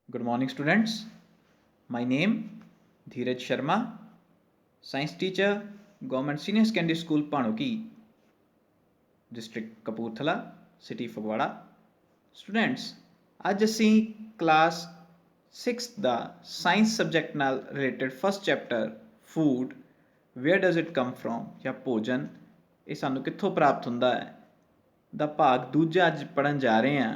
Good morning, students. My name Dheeraj Sharma, science teacher, Government Senior Secondary School, Panoki, District Kapurthala, City Fagwada. Students, ਅੱਜ ਅਸੀਂ class 6th ਦਾ science subject ਨਾਲ related first chapter food where does it come from ਜਾਂ ਭੋਜਨ ਇਹ ਸਾਨੂੰ ਕਿੱਥੋਂ ਪ੍ਰਾਪਤ ਹੁੰਦਾ ਹੈ ਦਾ ਭਾਗ ਦੂਜਾ ਅੱਜ ਪੜ੍ਹਨ ਜਾ ਰਹੇ ਹਾਂ।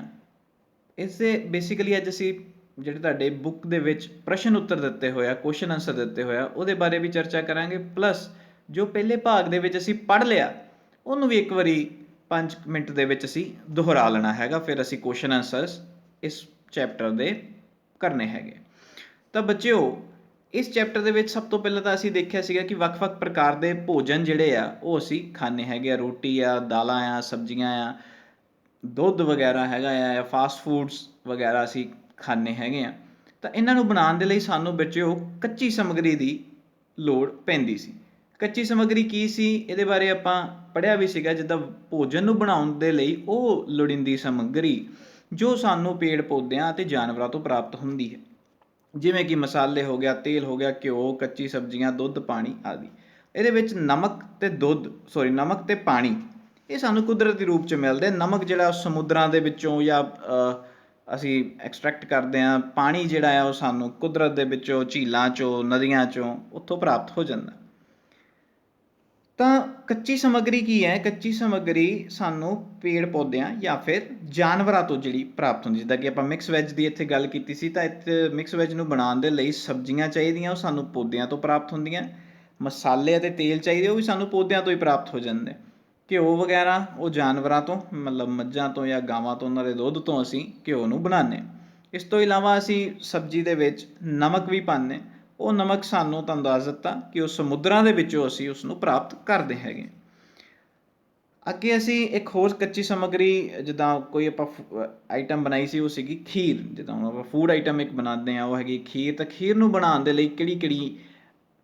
ਇਸ ਦੇ ਬੇਸਿਕਲੀ ਅੱਜ ਅਸੀਂ ਜਿਹੜੇ ਤੁਹਾਡੇ ਬੁੱਕ ਦੇ ਵਿੱਚ ਪ੍ਰਸ਼ਨ ਉੱਤਰ ਦਿੱਤੇ ਹੋਇਆ ਕੁਐਸਚਨ ਆਨਸਰ ਦਿੱਤੇ ਹੋਇਆ ਉਹਦੇ ਬਾਰੇ ਵੀ ਚਰਚਾ ਕਰਾਂਗੇ, ਪਲੱਸ ਜੋ ਪਹਿਲੇ ਭਾਗ ਦੇ ਵਿੱਚ ਅਸੀਂ ਪੜ੍ਹ ਲਿਆ ਉਹਨੂੰ ਵੀ ਇੱਕ ਵਾਰੀ 5 ਮਿੰਟ ਦੇ ਵਿੱਚ ਅਸੀਂ ਦੁਹਰਾ ਲੈਣਾ ਹੈਗਾ, ਫਿਰ ਅਸੀਂ ਕੁਐਸਚਨ ਆਨਸਰਸ ਇਸ ਚੈਪਟਰ ਦੇ ਕਰਨੇ ਹੈਗੇ। ਤਾਂ ਬੱਚਿਓ, ਇਸ ਚੈਪਟਰ ਦੇ ਵਿੱਚ ਸਭ ਤੋਂ ਪਹਿਲਾਂ ਤਾਂ ਅਸੀਂ ਦੇਖਿਆ ਸੀਗਾ ਕਿ ਵੱਖ-ਵੱਖ ਪ੍ਰਕਾਰ ਦੇ ਭੋਜਨ ਜਿਹੜੇ ਆ ਉਹ ਅਸੀਂ ਖਾਂਦੇ ਹੈਗੇ ਆ, ਰੋਟੀ ਆ, ਦਾਲਾਂ ਆ, ਸਬਜ਼ੀਆਂ ਆ, ਦੁੱਧ ਵਗੈਰਾ ਹੈਗਾ ਆ ਜਾਂ ਫਾਸਟ ਫੂਡਸ ਵਗੈਰਾ ਅਸੀਂ ਖਾਂਦੇ ਹੈਗੇ ਆ। ਤਾਂ ਇਹਨਾਂ ਨੂੰ ਬਣਾਉਣ ਦੇ ਲਈ ਸਾਨੂੰ ਬੱਚਿਓ ਕੱਚੀ ਸਮੱਗਰੀ ਦੀ ਲੋੜ ਪੈਂਦੀ ਸੀ। ਕੱਚੀ ਸਮੱਗਰੀ ਕੀ ਸੀ ਇਹਦੇ ਬਾਰੇ ਆਪਾਂ ਪੜ੍ਹਿਆ ਵੀ ਸੀਗਾ, ਜਿੱਦਾਂ ਭੋਜਨ ਨੂੰ ਬਣਾਉਣ ਦੇ ਲਈ ਉਹ ਲੋੜੀਂਦੀ ਸਮੱਗਰੀ ਜੋ ਸਾਨੂੰ ਪੇੜ ਪੌਦਿਆਂ ਅਤੇ ਜਾਨਵਰਾਂ ਤੋਂ ਪ੍ਰਾਪਤ ਹੁੰਦੀ ਹੈ, ਜਿਵੇਂ ਕਿ ਮਸਾਲੇ ਹੋ ਗਿਆ, ਤੇਲ ਹੋ ਗਿਆ, ਘਿਓ, ਕੱਚੀ ਸਬਜ਼ੀਆਂ, ਦੁੱਧ, ਪਾਣੀ ਆਦਿ। ਇਹਦੇ ਵਿੱਚ ਨਮਕ ਤੇ ਪਾਣੀ ਇਹ ਸਾਨੂੰ ਕੁਦਰਤੀ ਰੂਪ 'ਚ ਮਿਲਦੇ। ਨਮਕ ਜਿਹੜਾ ਸਮੁੰਦਰਾਂ ਦੇ ਵਿੱਚੋਂ ਜਾਂ ਅਸੀਂ ਐਕਸਟਰੈਕਟ ਕਰਦੇ ਹਾਂ, ਪਾਣੀ ਜਿਹੜਾ ਆ ਉਹ ਸਾਨੂੰ ਕੁਦਰਤ ਦੇ ਵਿੱਚੋਂ, ਝੀਲਾਂ 'ਚੋਂ, ਨਦੀਆਂ 'ਚੋਂ ਉੱਥੋਂ ਪ੍ਰਾਪਤ ਹੋ ਜਾਂਦਾ। ਤਾਂ ਕੱਚੀ ਸਮੱਗਰੀ ਕੀ ਹੈ? ਕੱਚੀ ਸਮੱਗਰੀ ਸਾਨੂੰ ਪੇੜ ਪੌਦਿਆਂ ਜਾਂ ਫਿਰ ਜਾਨਵਰਾਂ ਤੋਂ ਜਿਹੜੀ ਪ੍ਰਾਪਤ ਹੁੰਦੀ, ਜਿੱਦਾਂ ਕਿ ਆਪਾਂ ਮਿਕਸ ਵੈਜ ਦੀ ਇੱਥੇ ਗੱਲ ਕੀਤੀ ਸੀ, ਤਾਂ ਇੱਥੇ ਮਿਕਸ ਵੈਜ ਨੂੰ ਬਣਾਉਣ ਦੇ ਲਈ ਸਬਜ਼ੀਆਂ ਚਾਹੀਦੀਆਂ, ਉਹ ਸਾਨੂੰ ਪੌਦਿਆਂ ਤੋਂ ਪ੍ਰਾਪਤ ਹੁੰਦੀਆਂ। ਮਸਾਲੇ ਅਤੇ ਤੇਲ ਚਾਹੀਦੇ, ਉਹ ਵੀ ਸਾਨੂੰ ਪੌਦਿਆਂ ਤੋਂ ਹੀ ਪ੍ਰਾਪਤ ਹੋ ਜਾਂਦੇ। ਘਿਓ ਵਗੈਰਾ ਉਹ ਜਾਨਵਰਾਂ ਤੋਂ, ਮਤਲਬ ਮੱਝਾਂ ਤੋਂ ਜਾਂ ਗਾਵਾਂ ਤੋਂ, ਉਹਨਾਂ ਦੇ ਦੁੱਧ ਤੋਂ ਅਸੀਂ ਘਿਓ ਨੂੰ ਬਣਾਉਂਦੇ। ਇਸ ਤੋਂ ਇਲਾਵਾ ਅਸੀਂ ਸਬਜ਼ੀ ਦੇ ਵਿੱਚ ਨਮਕ ਵੀ ਪਾਉਂਦੇ। ਉਹ ਨਮਕ ਸਾਨੂੰ ਤੁਹਾਨੂੰ ਦੱਸ ਦਿੱਤਾ ਕਿ ਉਹ ਸਮੁੰਦਰਾਂ ਦੇ ਵਿੱਚੋਂ ਅਸੀਂ ਉਸ ਨੂੰ ਪ੍ਰਾਪਤ ਕਰਦੇ ਹੈਗੇ। ਅੱਗੇ ਅਸੀਂ ਇੱਕ ਹੋਰ ਕੱਚੀ ਸਮੱਗਰੀ, ਜਿੱਦਾਂ ਕੋਈ ਆਪਾਂ ਆਈਟਮ ਬਣਾਈ ਸੀ, ਉਹ ਸੀਗੀ ਖੀਰ। ਜਿੱਦਾਂ ਹੁਣ ਆਪਾਂ ਫੂਡ ਆਈਟਮ ਇੱਕ ਬਣਾਉਂਦੇ ਹਾਂ, ਉਹ ਹੈਗੀ ਖੀਰ। ਤਾਂ ਖੀਰ ਨੂੰ ਬਣਾਉਣ ਦੇ ਲਈ ਕਿਹੜੀ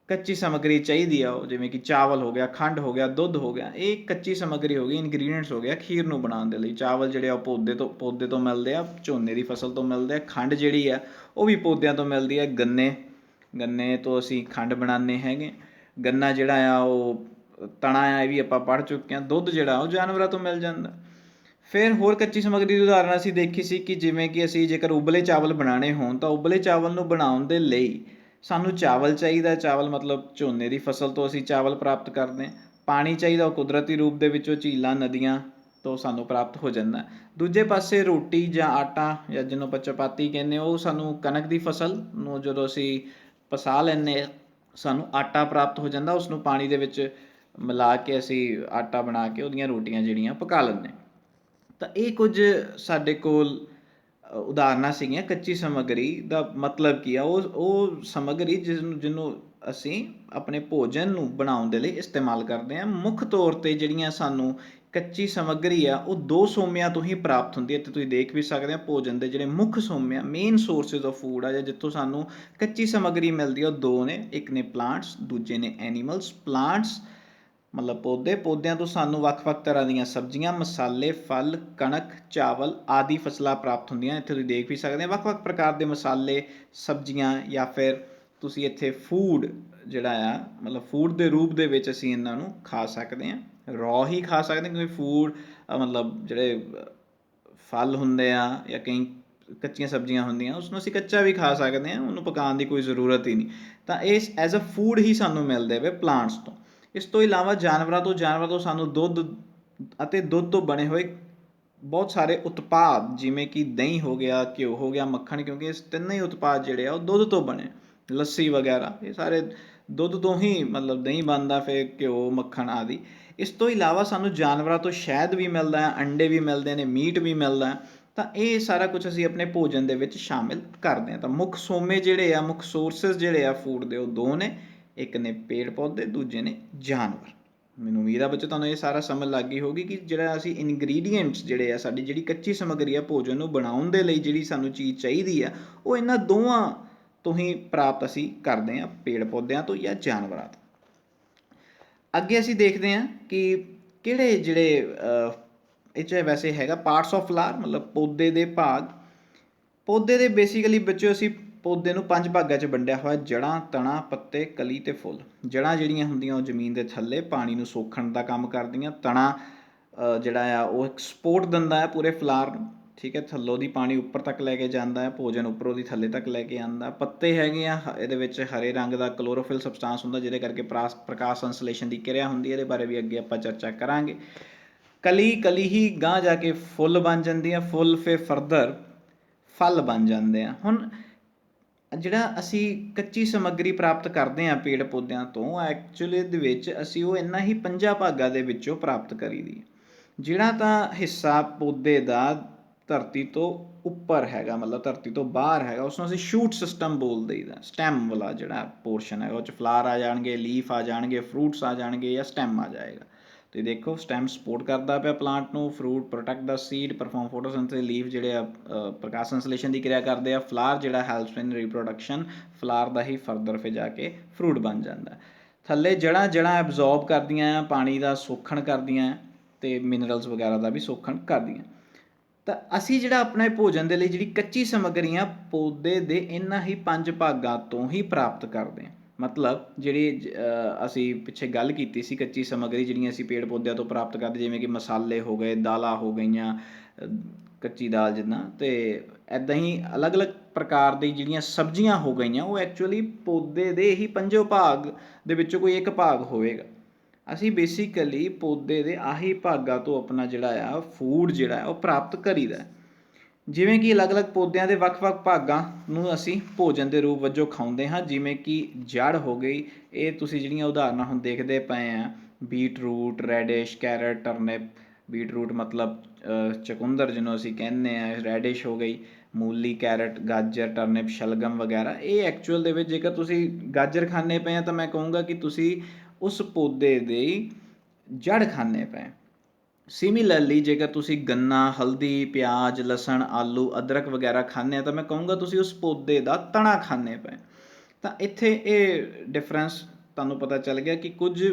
ਕੱਚੀ ਸਮੱਗਰੀ ਚਾਹੀਦੀ ਆ, ਉਹ ਜਿਵੇਂ ਕਿ ਚਾਵਲ ਹੋ ਗਿਆ, ਖੰਡ ਹੋ ਗਿਆ, ਦੁੱਧ ਹੋ ਗਿਆ, ਇਹ ਕੱਚੀ ਸਮੱਗਰੀ ਹੋ ਗਈ, ਇਨਗਰੀਡੀਐਂਟਸ ਹੋ ਗਿਆ ਖੀਰ ਨੂੰ ਬਣਾਉਣ ਦੇ ਲਈ। ਚਾਵਲ ਜਿਹੜੇ ਆ ਪੌਦੇ ਤੋਂ ਮਿਲਦੇ ਆ, ਝੋਨੇ ਦੀ ਫਸਲ ਤੋਂ ਮਿਲਦੇ ਆ। ਖੰਡ ਜਿਹੜੀ ਆ ਉਹ ਵੀ ਪੌਦਿਆਂ ਤੋਂ ਮਿਲਦੀ ਹੈ, ਗੰਨੇ ਤੋਂ ਅਸੀਂ ਖੰਡ ਬਣਾਉਂਦੇ ਹੈਗੇ। ਗੰਨਾ ਜਿਹੜਾ ਆ ਉਹ ਤਣਾ ਆ, ਇਹ ਵੀ ਆਪਾਂ ਪੜ੍ਹ ਚੁੱਕੇ ਹਾਂ। ਦੁੱਧ ਜਿਹੜਾ ਉਹ ਜਾਨਵਰਾਂ ਤੋਂ ਮਿਲ ਜਾਂਦਾ। ਫਿਰ ਹੋਰ ਕੱਚੀ ਸਮੱਗਰੀ ਦੀ ਉਦਾਹਰਨ ਅਸੀਂ ਦੇਖੀ ਸੀ ਕਿ ਜਿਵੇਂ ਕਿ ਅਸੀਂ ਜੇਕਰ ਉਬਲੇ ਚਾਵਲ ਬਣਾਉਣੇ ਹੋਣ, ਤਾਂ ਉਬਲੇ ਚਾਵਲ ਨੂੰ ਬਣਾਉਣ ਦੇ ਲਈ ਸਾਨੂੰ ਚਾਵਲ ਚਾਹੀਦਾ। ਚਾਵਲ ਮਤਲਬ ਝੋਨੇ ਦੀ ਫਸਲ ਤੋਂ ਅਸੀਂ ਚਾਵਲ ਪ੍ਰਾਪਤ ਕਰਦੇ ਹਾਂ। ਪਾਣੀ ਚਾਹੀਦਾ, ਉਹ ਕੁਦਰਤੀ ਰੂਪ ਦੇ ਵਿੱਚੋਂ ਝੀਲਾਂ, ਨਦੀਆਂ ਤੋਂ ਸਾਨੂੰ ਪ੍ਰਾਪਤ ਹੋ ਜਾਂਦਾ। ਦੂਜੇ ਪਾਸੇ ਰੋਟੀ ਜਾਂ ਆਟਾ, ਜਾਂ ਜਿਹਨੂੰ ਆਪਾਂ ਚਪਾਤੀ ਕਹਿੰਦੇ, ਉਹ ਸਾਨੂੰ ਕਣਕ ਦੀ ਫਸਲ ਨੂੰ ਜਦੋਂ ਅਸੀਂ ਪਸਾ ਲੈਂਦੇ ਹਾਂ, ਸਾਨੂੰ ਆਟਾ ਪ੍ਰਾਪਤ ਹੋ ਜਾਂਦਾ। ਉਸਨੂੰ ਪਾਣੀ ਦੇ ਵਿੱਚ ਮਿਲਾ ਕੇ ਅਸੀਂ ਆਟਾ ਬਣਾ ਕੇ ਉਹਦੀਆਂ ਰੋਟੀਆਂ ਜਿਹੜੀਆਂ ਪਕਾ ਲੈਂਦੇ। ਤਾਂ ਇਹ ਕੁਝ ਸਾਡੇ ਕੋਲ ਉਦਾਹਰਨਾਂ ਸੀਗੀਆਂ ਕੱਚੀ ਸਮੱਗਰੀ ਦਾ ਮਤਲਬ ਕੀ ਆ। ਉਹ ਸਮੱਗਰੀ ਜਿਹਨੂੰ ਅਸੀਂ ਆਪਣੇ ਭੋਜਨ ਨੂੰ ਬਣਾਉਣ ਦੇ ਲਈ ਇਸਤੇਮਾਲ ਕਰਦੇ ਹਾਂ। ਮੁੱਖ ਤੌਰ 'ਤੇ ਜਿਹੜੀਆਂ ਸਾਨੂੰ ਕੱਚੀ ਸਮੱਗਰੀ ਆ ਉਹ ਦੋ ਸੋਮਿਆਂ ਤੋਂ ਹੀ ਪ੍ਰਾਪਤ ਹੁੰਦੀ ਹੈ। ਅਤੇ ਤੁਸੀਂ ਦੇਖ ਵੀ ਸਕਦੇ ਹੋ ਭੋਜਨ ਦੇ ਜਿਹੜੇ ਮੁੱਖ ਸੋਮੇ ਆ, ਮੇਨ ਸੋਰਸਿਸ ਆਫ ਫੂਡ ਆ, ਜਾਂ ਜਿੱਥੋਂ ਸਾਨੂੰ ਕੱਚੀ ਸਮੱਗਰੀ ਮਿਲਦੀ ਆ, ਉਹ ਦੋ ਨੇ। ਇੱਕ ਨੇ ਪਲਾਂਟਸ, ਦੂਜੇ ਨੇ ਐਨੀਮਲਸ। ਪਲਾਂਟਸ ਮਤਲਬ ਪੌਦਿਆਂ ਤੋਂ ਸਾਨੂੰ ਵੱਖ-ਵੱਖ ਤਰ੍ਹਾਂ ਦੀਆਂ ਸਬਜ਼ੀਆਂ, ਮਸਾਲੇ, ਫਲ, ਕਣਕ, ਚਾਵਲ ਆਦਿ ਫਸਲਾਂ ਪ੍ਰਾਪਤ ਹੁੰਦੀਆਂ। ਇੱਥੇ ਤੁਸੀਂ ਦੇਖ ਵੀ ਸਕਦੇ ਹੋ ਵੱਖ-ਵੱਖ ਪ੍ਰਕਾਰ ਦੇ ਮਸਾਲੇ, ਸਬਜ਼ੀਆਂ, ਜਾਂ ਫਿਰ ਤੁਸੀਂ ਇੱਥੇ ਫੂਡ ਜਿਹੜਾ ਆ, ਮਤਲਬ ਫੂਡ ਦੇ ਰੂਪ ਦੇ ਵਿੱਚ ਅਸੀਂ ਇਹਨਾਂ ਨੂੰ ਖਾ ਸਕਦੇ ਹਾਂ। ਰॉ ਹੀ ਖਾ ਸਕਦੇ ਹਾਂ, ਕਿਉਂਕਿ ਫੂਡ ਮਤਲਬ ਜਿਹੜੇ ਫਲ ਹੁੰਦੇ ਆ ਜਾਂ ਕਈ ਕੱਚੀਆਂ ਸਬਜ਼ੀਆਂ ਹੁੰਦੀਆਂ, ਉਸਨੂੰ ਅਸੀਂ ਕੱਚਾ ਵੀ ਖਾ ਸਕਦੇ ਹਾਂ, ਉਹਨੂੰ ਪਕਾਉਣ ਦੀ ਕੋਈ ਜ਼ਰੂਰਤ ਹੀ ਨਹੀਂ। ਤਾਂ ਇਹ ਐਜ਼ ਅ ਫੂਡ ਹੀ ਸਾਨੂੰ ਮਿਲਦੇ ਵੇ ਪਲਾਂਟਸ ਤੋਂ। ਇਸ ਤੋਂ ਇਲਾਵਾ ਜਾਨਵਰਾਂ ਤੋਂ ਸਾਨੂੰ ਦੁੱਧ ਅਤੇ ਦੁੱਧ ਤੋਂ ਬਣੇ ਹੋਏ ਬਹੁਤ ਸਾਰੇ ਉਤਪਾਦ, ਜਿਵੇਂ ਕਿ ਦਹੀਂ ਹੋ ਗਿਆ, ਘਿਓ ਹੋ ਗਿਆ, ਮੱਖਣ, ਕਿਉਂਕਿ ਇਸ ਤਿੰਨੇ ਹੀ ਉਤਪਾਦ ਜਿਹੜੇ ਆ ਉਹ ਦੁੱਧ ਤੋਂ ਬਣੇ। ਲੱਸੀ ਵਗੈਰਾ ਇਹ ਸਾਰੇ ਦੁੱਧ ਤੋਂ ਹੀ, ਮਤਲਬ ਦਹੀਂ ਬਣਦਾ, ਫਿਰ ਘਿਓ, ਮੱਖਣ ਆਦਿ। ਇਸ ਤੋਂ ਇਲਾਵਾ ਸਾਨੂੰ ਜਾਨਵਰਾਂ ਤੋਂ ਸ਼ਹਿਦ ਵੀ ਮਿਲਦਾ ਹੈ, ਅੰਡੇ ਵੀ ਮਿਲਦੇ ਨੇ, ਮੀਟ ਵੀ ਮਿਲਦਾ। ਤਾਂ ਇਹ ਸਾਰਾ ਕੁਝ ਅਸੀਂ ਆਪਣੇ ਭੋਜਨ ਦੇ ਵਿੱਚ ਸ਼ਾਮਿਲ ਕਰਦੇ ਹਾਂ। ਤਾਂ ਮੁੱਖ ਸੋਮੇ ਜਿਹੜੇ ਆ, ਮੁੱਖ ਸੋਰਸਿਸ ਜਿਹੜੇ ਆ ਫੂਡ ਦੇ, ਉਹ ਦੋ ਨੇ। ਇੱਕ ਨੇ ਪੇੜ ਪੌਦੇ, ਦੂਜੇ ਨੇ ਜਾਨਵਰ। ਮੈਨੂੰ ਉਮੀਦ ਆ ਬੱਚੇ ਤੁਹਾਨੂੰ ਇਹ ਸਾਰਾ ਸਮਝ ਲੱਗ ਗਈ ਹੋਊਗੀ ਕਿ ਜਿਹੜਾ ਅਸੀਂ ਇਨਗਰੀਡੀਐਂਟਸ ਜਿਹੜੇ ਆ, ਸਾਡੀ ਜਿਹੜੀ ਕੱਚੀ ਸਮੱਗਰੀ ਆ ਭੋਜਨ ਨੂੰ ਬਣਾਉਣ ਦੇ ਲਈ ਜਿਹੜੀ ਸਾਨੂੰ ਚੀਜ਼ ਚਾਹੀਦੀ ਆ, ਉਹ ਇਹਨਾਂ ਦੋਵਾਂ ਤੋਂ ਹੀ ਪ੍ਰਾਪਤ ਅਸੀਂ ਕਰਦੇ ਹਾਂ, ਪੇੜ ਪੌਦਿਆਂ ਤੋਂ ਜਾਂ ਜਾਨਵਰਾਂ ਤੋਂ। ਅੱਗੇ ਅਸੀਂ ਦੇਖਦੇ ਹਾਂ ਕਿ ਕਿਹੜੇ ਜਿਹੜੇ ਇਹ 'ਚ ਵੈਸੇ ਹੈਗਾ ਪਾਰਟਸ ਆਫ ਫਲਾਵਰ, ਮਤਲਬ ਪੌਦੇ ਦੇ ਭਾਗ। ਪੌਦੇ ਦੇ ਬੇਸਿਕਲੀ ਬੱਚਿਓ ਅਸੀਂ ਪੌਦੇ ਨੂੰ 5 ਭਾਗਾਂ 'ਚ ਵੰਡਿਆ ਹੋਇਆ, ਜੜ੍ਹਾਂ, ਤਣਾ, ਪੱਤੇ, ਕਲੀ ਤੇ ਫੁੱਲ। ਜੜ੍ਹਾਂ ਜਿਹੜੀਆਂ ਹੁੰਦੀਆਂ ਉਹ ਜ਼ਮੀਨ ਦੇ ਥੱਲੇ ਪਾਣੀ ਨੂੰ ਸੋਖਣ ਦਾ ਕੰਮ ਕਰਦੀਆਂ। ਤਣਾ ਜਿਹੜਾ ਆ ਉਹ ਇੱਕ ਸਪੋਰਟ ਦਿੰਦਾ ਹੈ ਪੂਰੇ ਫਲਾਰ ਨੂੰ, ਠੀਕ ਹੈ, ਥੱਲੋਂ ਦੀ ਪਾਣੀ ਉੱਪਰ ਤੱਕ ਲੈ ਕੇ ਜਾਂਦਾ ਹੈ, ਭੋਜਨ ਉੱਪਰੋਂ ਦੀ ਥੱਲੇ ਤੱਕ ਲੈ ਕੇ ਆਉਂਦਾ। ਪੱਤੇ ਹੈਗੇ ਆ, ਇਹਦੇ ਵਿੱਚ ਹਰੇ ਰੰਗ ਦਾ ਕਲੋਰੋਫਿਲ ਸਬਸਟਾਂਸ ਹੁੰਦਾ ਜਿਹਦੇ ਕਰਕੇ ਪ੍ਰਕਾਸ਼ ਸੰਸਲੇਸ਼ਨ ਦੀ ਕਿਰਿਆ ਹੁੰਦੀ ਹੈ, ਇਹਦੇ ਬਾਰੇ ਵੀ ਅੱਗੇ ਆਪਾਂ ਚਰਚਾ ਕਰਾਂਗੇ। ਕਲੀ ਹੀ ਗਾਂਹ ਜਾ ਕੇ ਫੁੱਲ ਬਣ ਜਾਂਦੀ ਆ, ਫੁੱਲ ਫਿਰ ਫਰਦਰ ਫਲ ਬਣ ਜਾਂਦੇ ਆ। ਹੁਣ ਜਿਹੜਾ ਅਸੀਂ ਕੱਚੀ ਸਮੱਗਰੀ ਪ੍ਰਾਪਤ ਕਰਦੇ ਹਾਂ ਪੇੜ ਪੌਦਿਆਂ ਤੋਂ, ਐਕਚੁਅਲੀ ਦੇ ਵਿੱਚ ਅਸੀਂ ਉਹ ਇੰਨਾ ਹੀ 5 ਭਾਗਾਂ ਦੇ ਵਿੱਚੋਂ ਪ੍ਰਾਪਤ ਕਰੀ ਦੀ। ਜਿਹੜਾ ਤਾਂ ਹਿੱਸਾ ਪੌਦੇ ਦਾ ਧਰਤੀ ਤੋਂ ਉੱਪਰ ਹੈਗਾ, ਮਤਲਬ ਧਰਤੀ ਤੋਂ ਬਾਹਰ ਹੈਗਾ, ਉਸ ਨੂੰ ਅਸੀਂ ਸ਼ੂਟ ਸਿਸਟਮ ਬੋਲ ਦਈਦਾ। ਸਟੈਮ ਵਾਲਾ ਜਿਹੜਾ ਪੋਰਸ਼ਨ ਹੈਗਾ ਉਹ 'ਚ ਫਲਾਰ ਆ ਜਾਣਗੇ, ਲੀਫ ਆ ਜਾਣਗੇ, ਫਰੂਟਸ ਆ ਜਾਣਗੇ ਜਾਂ ਸਟੈਮ ਆ ਜਾਏਗਾ। ਤੁਸੀਂ ਦੇਖੋ ਸਟੈਮ ਸਪੋਰਟ ਕਰਦਾ ਪਿਆ ਪਲਾਂਟ ਨੂੰ, ਫਰੂਟ ਪ੍ਰੋਟੈਕਟ ਦਾ ਸੀਡ, ਪਰਫਾਰਮ ਫੋਟੋਸਿੰਥੇਸਿਸ, ਲੀਫ ਜਿਹੜੇ ਆ ਪ੍ਰਕਾਸ਼ ਸੰਸਲੇਸ਼ਨ ਦੀ ਕਿਰਿਆ ਕਰਦੇ ਆ, ਫਲਾਰ ਜਿਹੜਾ ਹੈਲਪਸ ਇਨ ਰੀਪਰੋਡਕਸ਼ਨ, ਫਲਾਰ ਦਾ ਹੀ ਫਰਦਰ ਫਿਰ ਜਾ ਕੇ ਫਰੂਟ ਬਣ ਜਾਂਦਾ। ਥੱਲੇ ਜੜ੍ਹਾਂ ਐਬਜ਼ੋਰਬ ਕਰਦੀਆਂ ਆ, ਪਾਣੀ ਦਾ ਸੋਖਣ ਕਰਦੀਆਂ ਅਤੇ ਮਿਨਰਲਸ ਵਗੈਰਾ ਦਾ ਵੀ ਸੋਖਣ ਕਰਦੀਆਂ। ਤਾਂ ਅਸੀਂ ਜਿਹੜਾ ਆਪਣੇ ਭੋਜਨ ਦੇ ਲਈ ਜਿਹੜੀ ਕੱਚੀ ਸਮੱਗਰੀਆਂ ਪੌਦੇ ਦੇ ਇਹਨਾਂ ਹੀ 5 ਭਾਗਾਂ ਤੋਂ ਹੀ ਪ੍ਰਾਪਤ ਕਰਦੇ ਹਾਂ। ਮਤਲਬ ਜਿਹੜੀ ਅਸੀਂ ਪਿੱਛੇ ਗੱਲ ਕੀਤੀ ਸੀ ਕੱਚੀ ਸਮੱਗਰੀ ਜਿਹੜੀਆਂ ਅਸੀਂ ਪੇੜ ਪੌਦਿਆਂ ਤੋਂ ਪ੍ਰਾਪਤ ਕਰਦੇ, ਜਿਵੇਂ ਕਿ ਮਸਾਲੇ ਹੋ ਗਏ, ਦਾਲਾਂ ਹੋ ਗਈਆਂ, ਕੱਚੀ ਦਾਲ ਜਿੱਦਾਂ, ਅਤੇ ਇੱਦਾਂ ਹੀ ਅਲੱਗ-ਅਲੱਗ ਪ੍ਰਕਾਰ ਦੀ ਜਿਹੜੀਆਂ ਸਬਜ਼ੀਆਂ ਹੋ ਗਈਆਂ, ਉਹ ਐਕਚੁਅਲੀ ਪੌਦੇ ਦੇ ਹੀ 5 ਭਾਗ ਦੇ ਵਿੱਚੋਂ ਕੋਈ ਇੱਕ ਭਾਗ ਹੋਵੇਗਾ। ਅਸੀਂ ਬੇਸਿਕਲੀ ਪੌਦੇ ਦੇ ਆਹੀ ਭਾਗਾਂ ਤੋਂ ਆਪਣਾ ਜਿਹੜਾ ਆ ਫੂਡ ਜਿਹੜਾ ਆ ਉਹ ਪ੍ਰਾਪਤ ਕਰੀਦਾ। ਜਿਵੇਂ ਕਿ ਅਲੱਗ-ਅਲੱਗ ਪੌਦਿਆਂ ਦੇ ਵੱਖ-ਵੱਖ ਭਾਗਾਂ ਨੂੰ ਅਸੀਂ ਭੋਜਨ ਦੇ ਰੂਪ ਵਜੋਂ ਖਾਂਦੇ ਹਾਂ, ਜਿਵੇਂ ਕਿ ਜੜ੍ਹ ਹੋ ਗਈ, ਇਹ ਤੁਸੀਂ ਜਿਹੜੀਆਂ ਉਦਾਹਰਨਾਂ ਹੁਣ ਦੇਖਦੇ ਪਏ ਆ, ਬੀਟਰੂਟ, ਰੈਡਿਸ਼, ਕੈਰਟ, ਟਰਨਿਪ। ਬੀਟਰੂਟ ਮਤਲਬ ਚਕੁੰਦਰ ਜਿਹਨੂੰ ਅਸੀਂ ਕਹਿੰਦੇ ਹਾਂ, ਰੈਡਿਸ਼ ਹੋ ਗਈ, ਮੂਲੀ, ਕੈਰਟ, ਗਾਜਰ, ਟਰਨਿਪ, ਸ਼ਲਗਮ ਵਗੈਰਾ। ਇਹ ਐਕਚੁਅਲ ਦੇ ਵਿੱਚ ਜੇਕਰ ਤੁਸੀਂ ਗਾਜਰ ਖਾਂਦੇ ਪਏ ਆ ਤਾਂ ਮੈਂ ਕਹੂੰਗਾ ਕਿ ਤੁਸੀਂ ਉਸ ਪੌਦੇ ਦੀ ਜੜ੍ਹ ਖਾਂਦੇ ਪਏ। ਸਿਮੀਲਰਲੀ ਜੇਕਰ ਤੁਸੀਂ ਗੰਨਾ, ਹਲਦੀ, ਪਿਆਜ਼, ਲਸਣ, ਆਲੂ, ਅਦਰਕ ਵਗੈਰਾ ਖਾਂਦੇ ਆ ਤਾਂ ਮੈਂ ਕਹੂੰਗਾ ਤੁਸੀਂ ਉਸ ਪੌਦੇ ਦਾ ਤਣਾ ਖਾਂਦੇ ਪਏ। ਤਾਂ ਇੱਥੇ ਇਹ ਡਿਫਰੈਂਸ ਤੁਹਾਨੂੰ ਪਤਾ ਚੱਲ ਗਿਆ ਕਿ ਕੁਝ